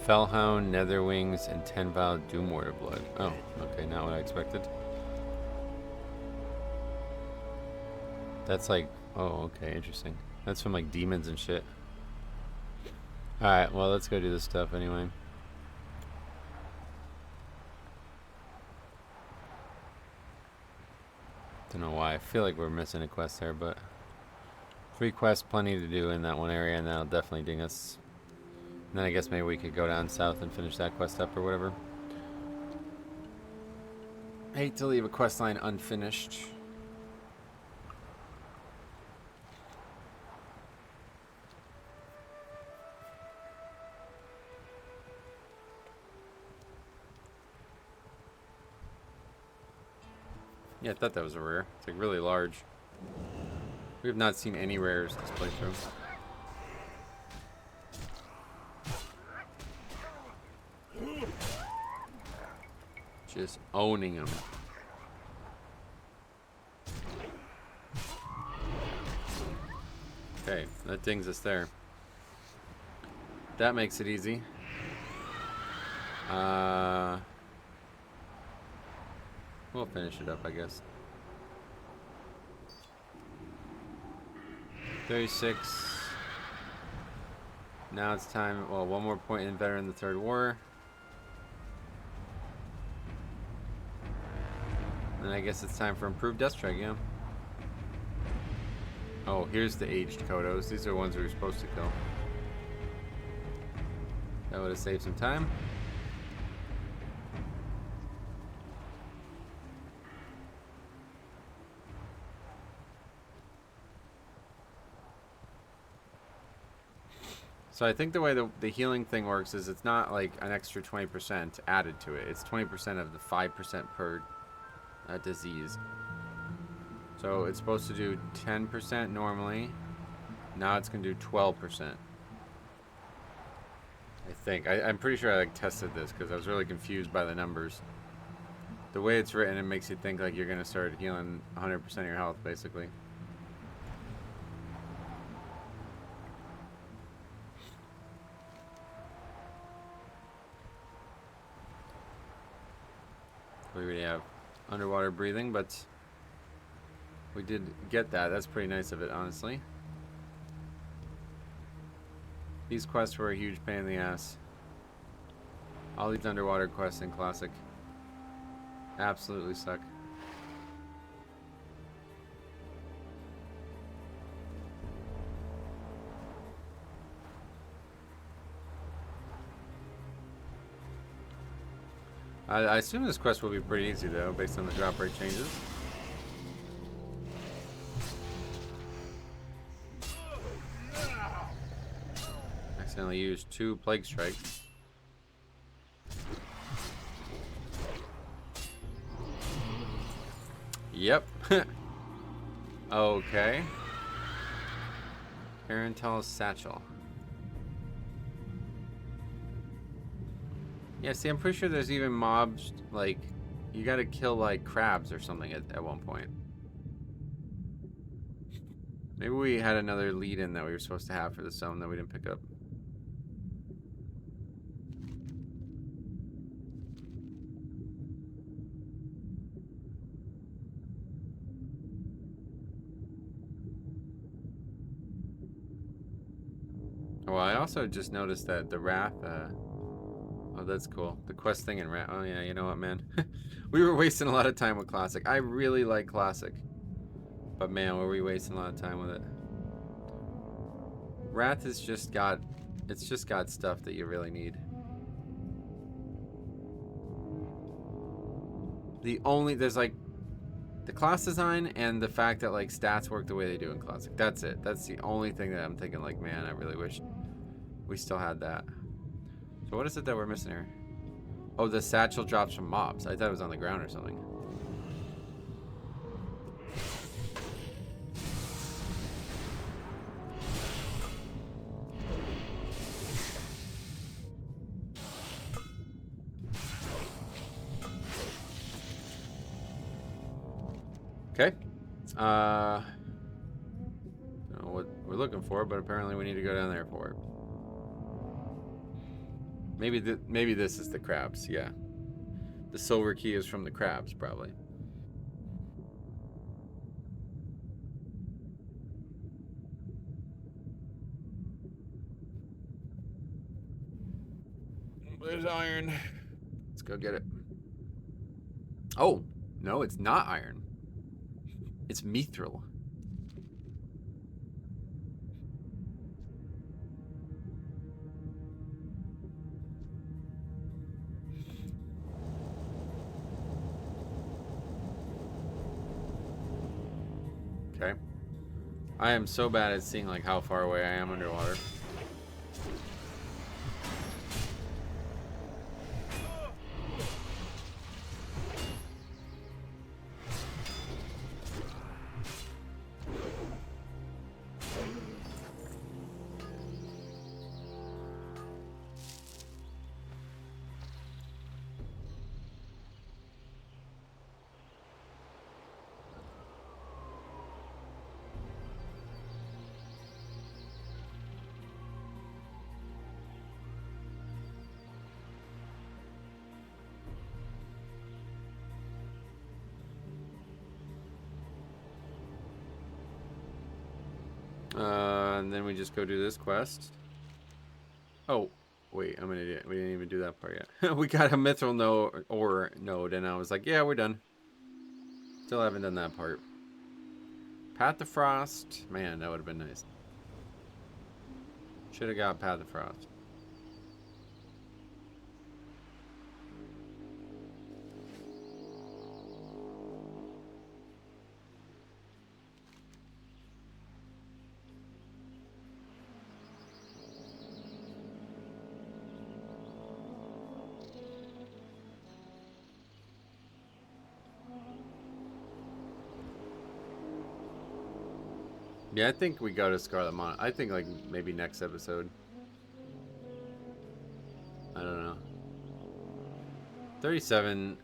Fellhound, Netherwings, and 10 Vial Doomwater Blood. Oh, okay, not what I expected. That's like, oh, okay, interesting. That's from like demons and shit. Alright, well, let's go do this stuff anyway. Don't know why. I feel like we're missing a quest there, but 3 quests, plenty to do in that one area, and that'll definitely ding us. And then I guess maybe we could go down south and finish that quest up or whatever. Hate to leave a quest line unfinished. Yeah, I thought that was a rare. It's like really large. We have not seen any rares this playthrough. Just owning them. Okay, that dings us there. That makes it easy. We'll finish it up, I guess. 36. Now it's time. Well, one more point in Veteran the Third War. And I guess it's time for improved Death Strike, yeah. Oh, here's the aged Kodos. These are the ones we were supposed to kill. That would have saved some time. So I think the way the healing thing works is it's not like an extra 20% added to it. It's 20% of the 5% per disease. So it's supposed to do 10% normally. Now it's going to do 12%. I think. I'm pretty sure I like tested this because I was really confused by the numbers. The way it's written, it makes you think like you're going to start healing 100% of your health, basically. We already have underwater breathing, but we did get that. That's pretty nice of it, honestly. These quests were a huge pain in the ass. All these underwater quests in Classic absolutely suck. I assume this quest will be pretty easy, though, based on the drop rate changes. Accidentally used 2 Plague Strikes. Yep. Okay. Parental's Satchel. Yeah, see, I'm pretty sure there's even mobs, like, you gotta kill, like, crabs or something at one point. Maybe we had another lead-in that we were supposed to have for the zone that we didn't pick up. Well, I also just noticed that the Wrath, oh, that's cool. The quest thing in Wrath. Oh, yeah, you know what, man? We were wasting a lot of time with Classic. I really like Classic. But, man, were we wasting a lot of time with it. Wrath has just got... It's just got stuff that you really need. There's, like... The class design and the fact that, like, stats work the way they do in Classic. That's it. That's the only thing that I'm thinking, like, man, I really wish we still had that. So what is it that we're missing here? Oh, the satchel drops from mobs. I thought it was on the ground or something. Okay. I don't know what we're looking for, but apparently we need to go down there for it. Maybe this is the crabs. Yeah, the silver key is from the crabs, probably. There's iron. Let's go get it. Oh, no, it's not iron. It's mithril. Okay. I am so bad at seeing like how far away I am underwater. And then we just go do this quest. Oh, wait, I'm an idiot. We didn't even do that part yet. We got a mithril node, and I was like, yeah, we're done. Still haven't done that part. Path of Frost. Man, that would have been nice. Should have got Path of Frost. Yeah, I think we go to Scarlet Mon. I think like maybe next episode. I don't know. 37,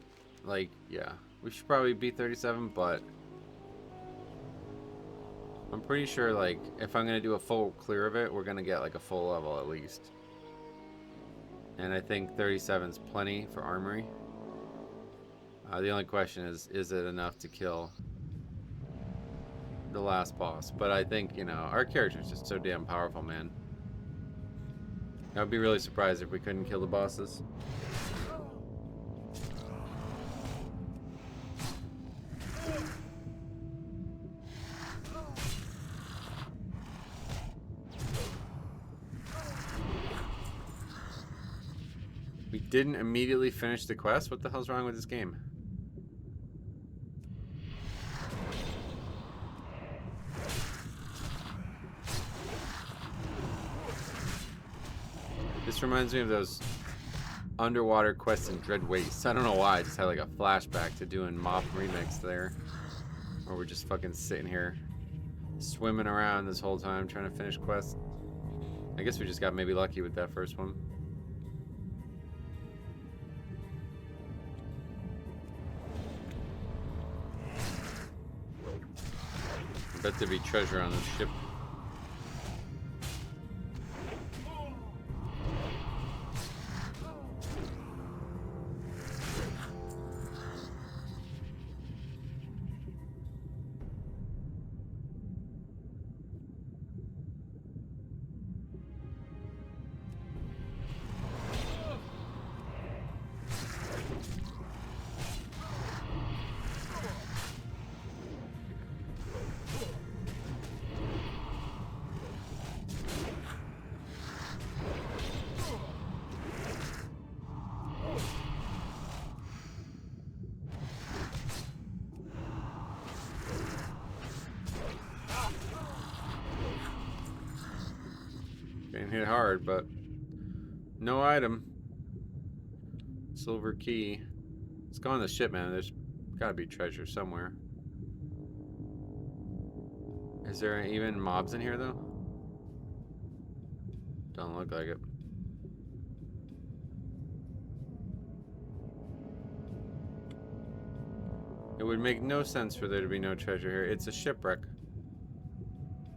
like, yeah. We should probably be 37, but I'm pretty sure like if I'm gonna do a full clear of it, we're gonna get like a full level at least. And I think 37 is plenty for armory. The only question is it enough to kill the last boss? But I think, you know, our character's just so damn powerful, man. I would be really surprised if we couldn't kill the bosses. We didn't immediately finish the quest? What the hell's wrong with this game? This reminds me of those underwater quests in Dread Wastes. I don't know why, I just had like a flashback to doing Mop Remix there. Where we're just fucking sitting here, swimming around this whole time trying to finish quests. I guess we just got maybe lucky with that first one. I bet there'd be treasure on this ship. Getting hit hard, but no item. Silver key. Let's go on the ship, man. There's gotta be treasure somewhere. Is there even mobs in here, though? Don't look like it. It would make no sense for there to be no treasure here. It's a shipwreck.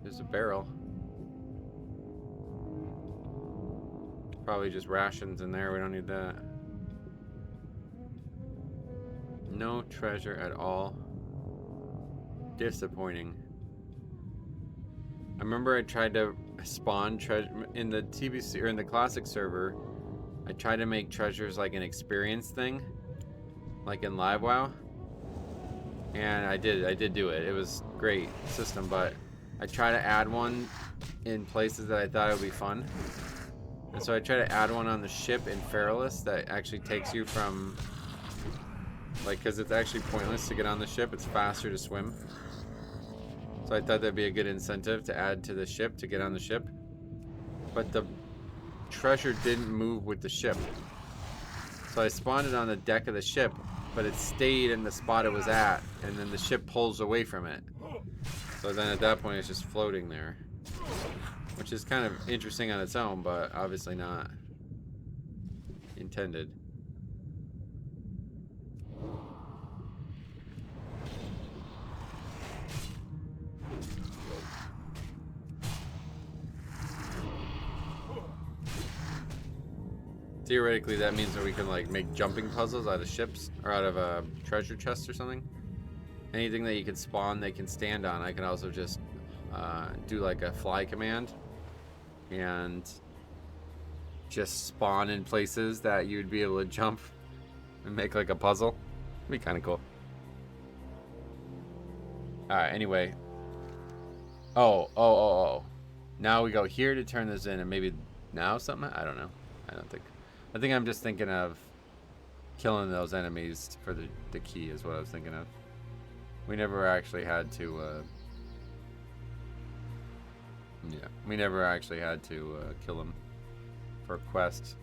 There's a barrel. Probably just rations in there. We don't need that. No treasure at all. Disappointing. I remember I tried to spawn treasure in the TBC or in the classic server. I tried to make treasures like an experience thing, like in Live WoW, and I did do it. It was great system, but I tried to add one in places that I thought it would be fun, and so I tried to add one on the ship in Feralis that actually takes you from, like, because it's actually pointless to get on the ship. It's faster to swim. So I thought that'd be a good incentive to add to the ship, to get on the ship. But the treasure didn't move with the ship. So I spawned it on the deck of the ship, but it stayed in the spot it was at, and then the ship pulls away from it. So then at that point it's just floating there. Which is kind of interesting on its own, but obviously not intended. Theoretically, that means that we can like make jumping puzzles out of ships or out of a treasure chest or something. Anything that you can spawn, they can stand on. I can also just do like a fly command and just spawn in places that you'd be able to jump and make like a puzzle. It'd be kind of cool. All right. Anyway. Oh. Now we go here to turn this in, and maybe now something. I don't know. I don't think. I think I'm just thinking of killing those enemies for the key is what I was thinking of. We never actually had to, yeah, we never actually had to kill them for a quest.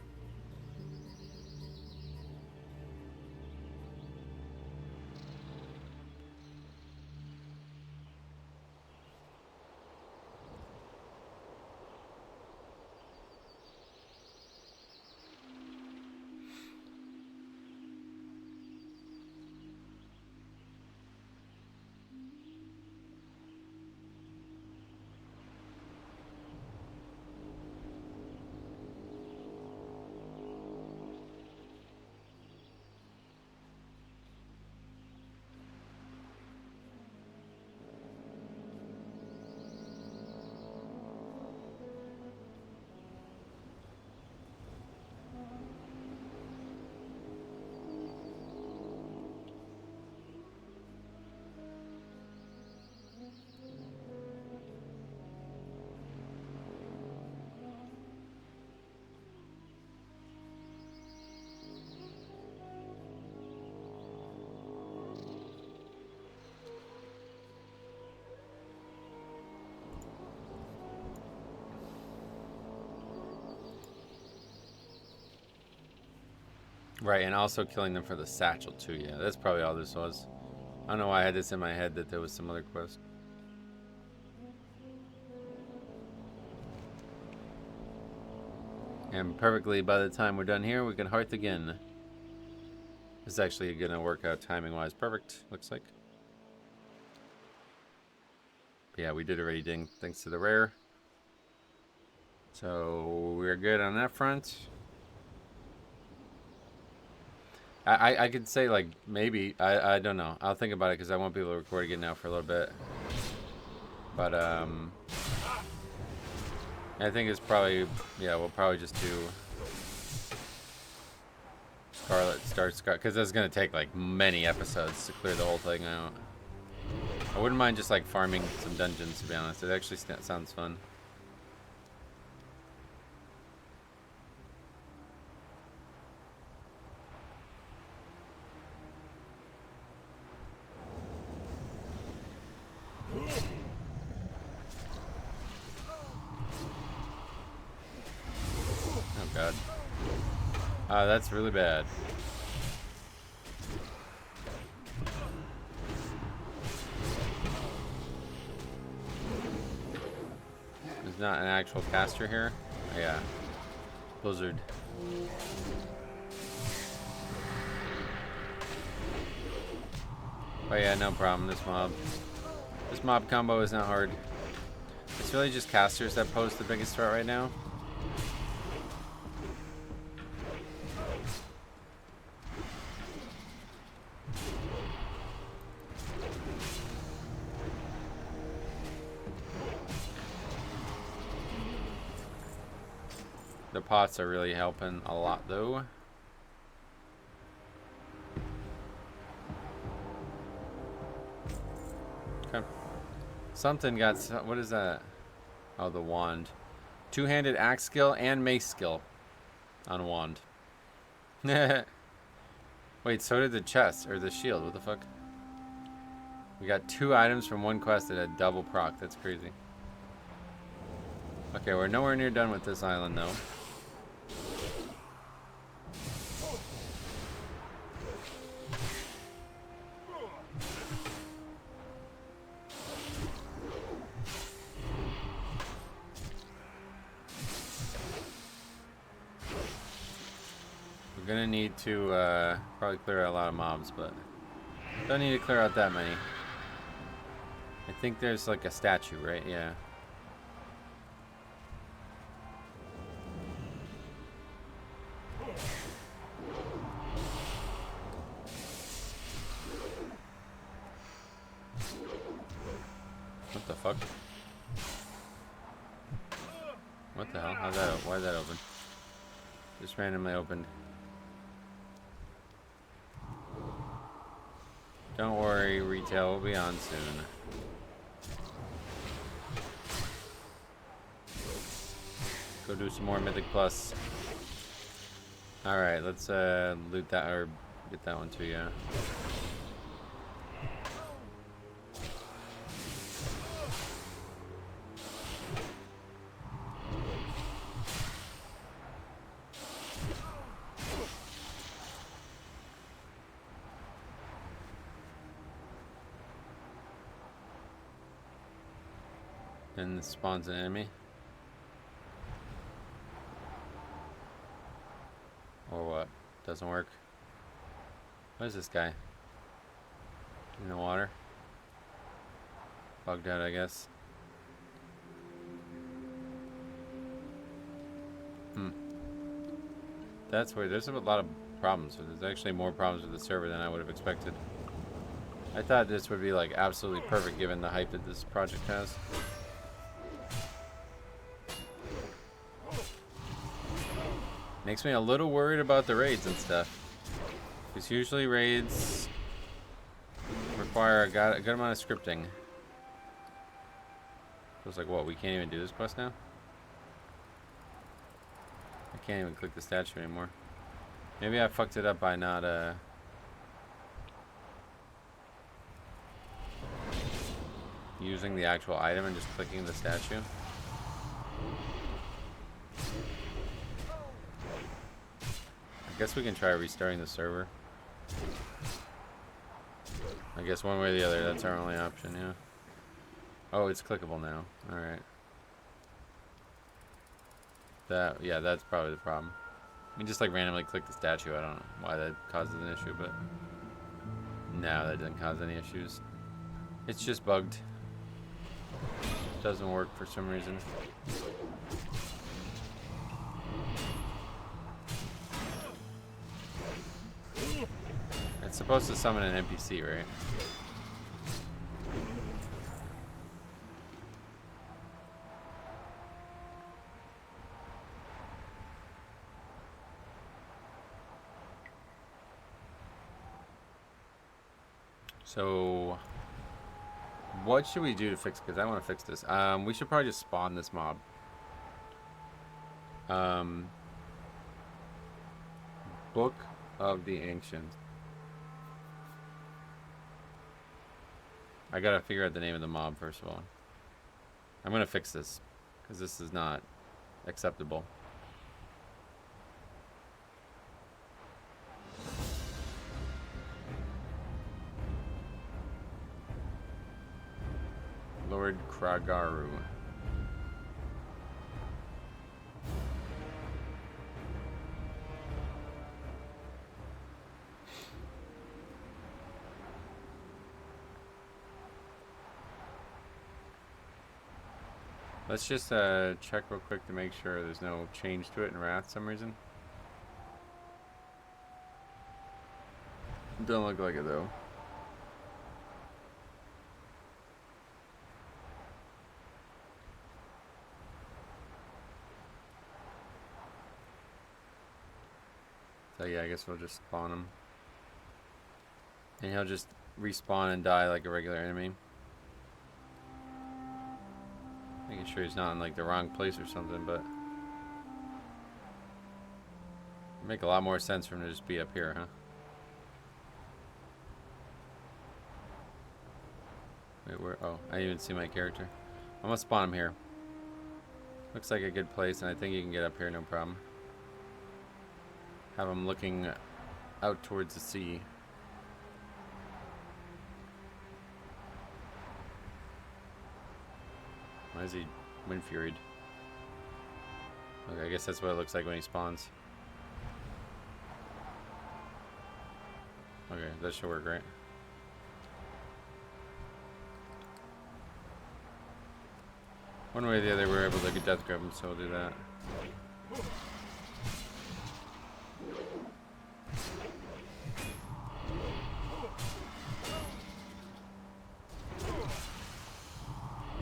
Right, and also killing them for the satchel too. Yeah, that's probably all this was. I don't know why I had this in my head that there was some other quest. And perfectly, by the time we're done here, we can hearth again. This is actually going to work out timing-wise perfect, looks like. But yeah, we did already ding, thanks to the rare. So we're good on that front. I could say, like, maybe, I don't know. I'll think about it because I won't be able to record again now for a little bit. But, I think it's probably, yeah, we'll probably just do Scarlet, because it's going to take, like, many episodes to clear the whole thing out. I wouldn't mind just, like, farming some dungeons, to be honest. It actually sounds fun. God. That's really bad. There's not an actual caster here? Oh, yeah. Blizzard. Oh yeah, no problem. This mob combo is not hard. It's really just casters that pose the biggest threat right now. The pots are really helping a lot, though. Okay. Something got... What is that? Oh, the wand. Two-handed axe skill and mace skill on wand. Wait, so did the chest, or the shield. What the fuck? We got 2 items from one quest that had double proc. That's crazy. Okay, we're nowhere near done with this island, though. We're gonna need to probably clear out a lot of mobs, but don't need to clear out that many. I think there's like a statue, right? Yeah. What the fuck? What the hell? How's that? Why is that open? Just randomly opened. Don't worry, retail will be on soon. Go do some more Mythic Plus. Alright, let's loot that, or get that one too, yeah. And it spawns an enemy. Or what? Doesn't work. What is this guy? In the water? Bugged out, I guess. That's weird. There's a lot of problems. There's actually more problems with the server than I would have expected. I thought this would be like absolutely perfect given the hype that this project has. Makes me a little worried about the raids and stuff. Because usually raids require a good amount of scripting. Feels like, what, we can't even do this quest now? I can't even click the statue anymore. Maybe I fucked it up by not using the actual item and just clicking the statue. I guess we can try restarting the server. I guess one way or the other, that's our only option, yeah. Oh, it's clickable now. Alright. Yeah, that's probably the problem. I mean, just like randomly click the statue. I don't know why that causes an issue, but no, that didn't cause any issues. It's just bugged. Doesn't work for some reason. It's supposed to summon an NPC, right? So, what should we do to fix? Because I want to fix this. We should probably just spawn this mob. Book of the Ancient. I gotta figure out the name of the mob first of all. I'm gonna fix this because this is not acceptable. Lord Kragaru. Let's just check real quick to make sure there's no change to it in Wrath for some reason. Don't look like it though. I guess we'll just spawn him. And he'll just respawn and die like a regular enemy. Making sure he's not in like the wrong place or something, but it'd make a lot more sense for him to just be up here, huh? Wait, where? Oh, I didn't even see my character. I'm gonna spawn him here. Looks like a good place, and I think you can get up here, no problem. Have him looking out towards the sea. Why is he wind furied? Okay, I guess that's what it looks like when he spawns. Okay, that should work, right? One way or the other, we're able to get death grab him, so we'll do that.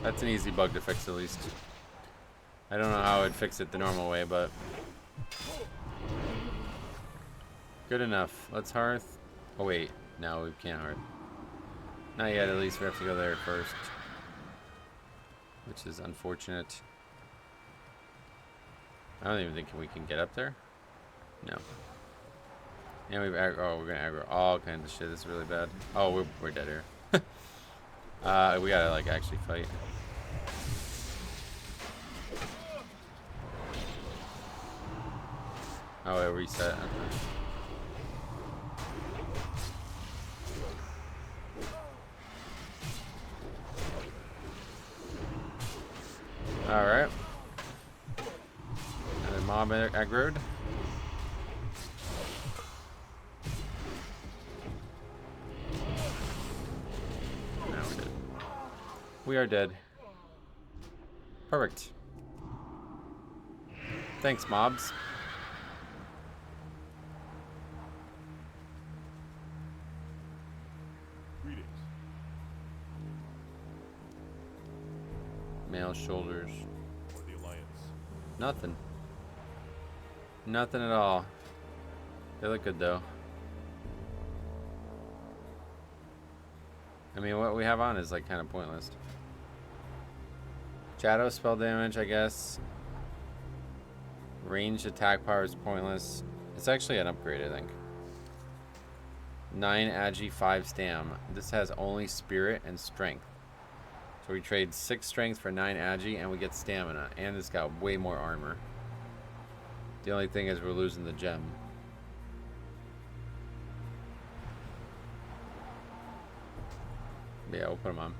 That's an easy bug to fix, at least. I don't know how I'd fix it the normal way, but good enough. Let's hearth. Oh wait, no, we can't hearth. Not yet. At least we have to go there first, which is unfortunate. I don't even think we can get up there. No. And we're gonna aggro all kinds of shit. This is really bad. Oh, we're dead here. We gotta like actually fight. Oh, it reset. Okay. All right. Another mob aggroed. Now we're dead. We are dead. Perfect. Thanks, mobs. Greetings. Male shoulders. For the Alliance. Nothing. Nothing at all. They look good though. I mean, what we have on is like kind of pointless. Shadow spell damage, I guess. Ranged attack power is pointless. It's actually an upgrade, I think. 9 agi, 5 stam. This has only spirit and strength. So we trade 6 strength for 9 agi and we get stamina. And it's got way more armor. The only thing is we're losing the gem. Yeah, we'll put them on.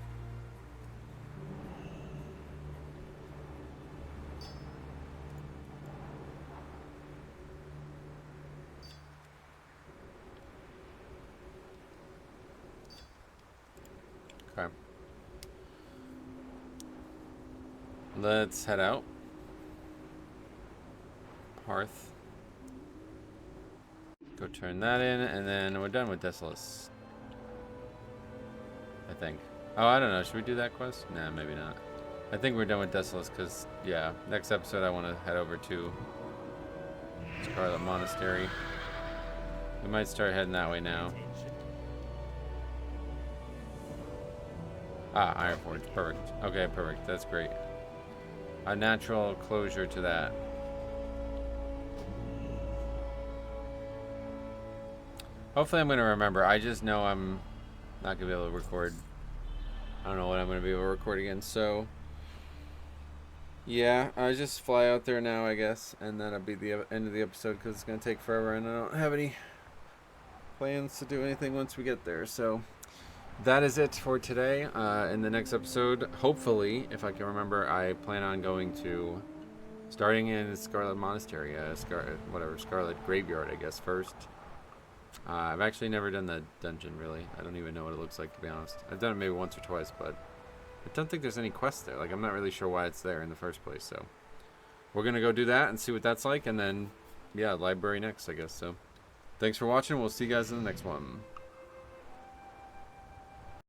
Okay. Let's head out. Hearth. Go turn that in, and then we're done with Desolus. I think. Oh, I don't know. Should we do that quest? Nah, maybe not. I think we're done with Desolus because, yeah, next episode I want to head over to Scarlet Monastery. We might start heading that way now. Ah, Ironforge. Perfect. Okay, perfect. That's great. A natural closure to that. Hopefully I'm going to remember. I just know I'm not going to be able to record. I don't know when I'm going to be able to record again. So, yeah, I just fly out there now, I guess. And that'll be the end of the episode because it's going to take forever. And I don't have any plans to do anything once we get there. So, that is it for today. In the next episode, hopefully, if I can remember, I plan on going to... starting in Scarlet Monastery. Scarlet Graveyard, I guess, first. I've actually never done the dungeon, really. I don't even know what it looks like, to be honest. I've done it maybe once or twice, but I don't think there's any quests there. Like, I'm not really sure why it's there in the first place, so we're going to go do that and see what that's like, and then, yeah, library next, I guess. So, thanks for watching. We'll see you guys in the next one.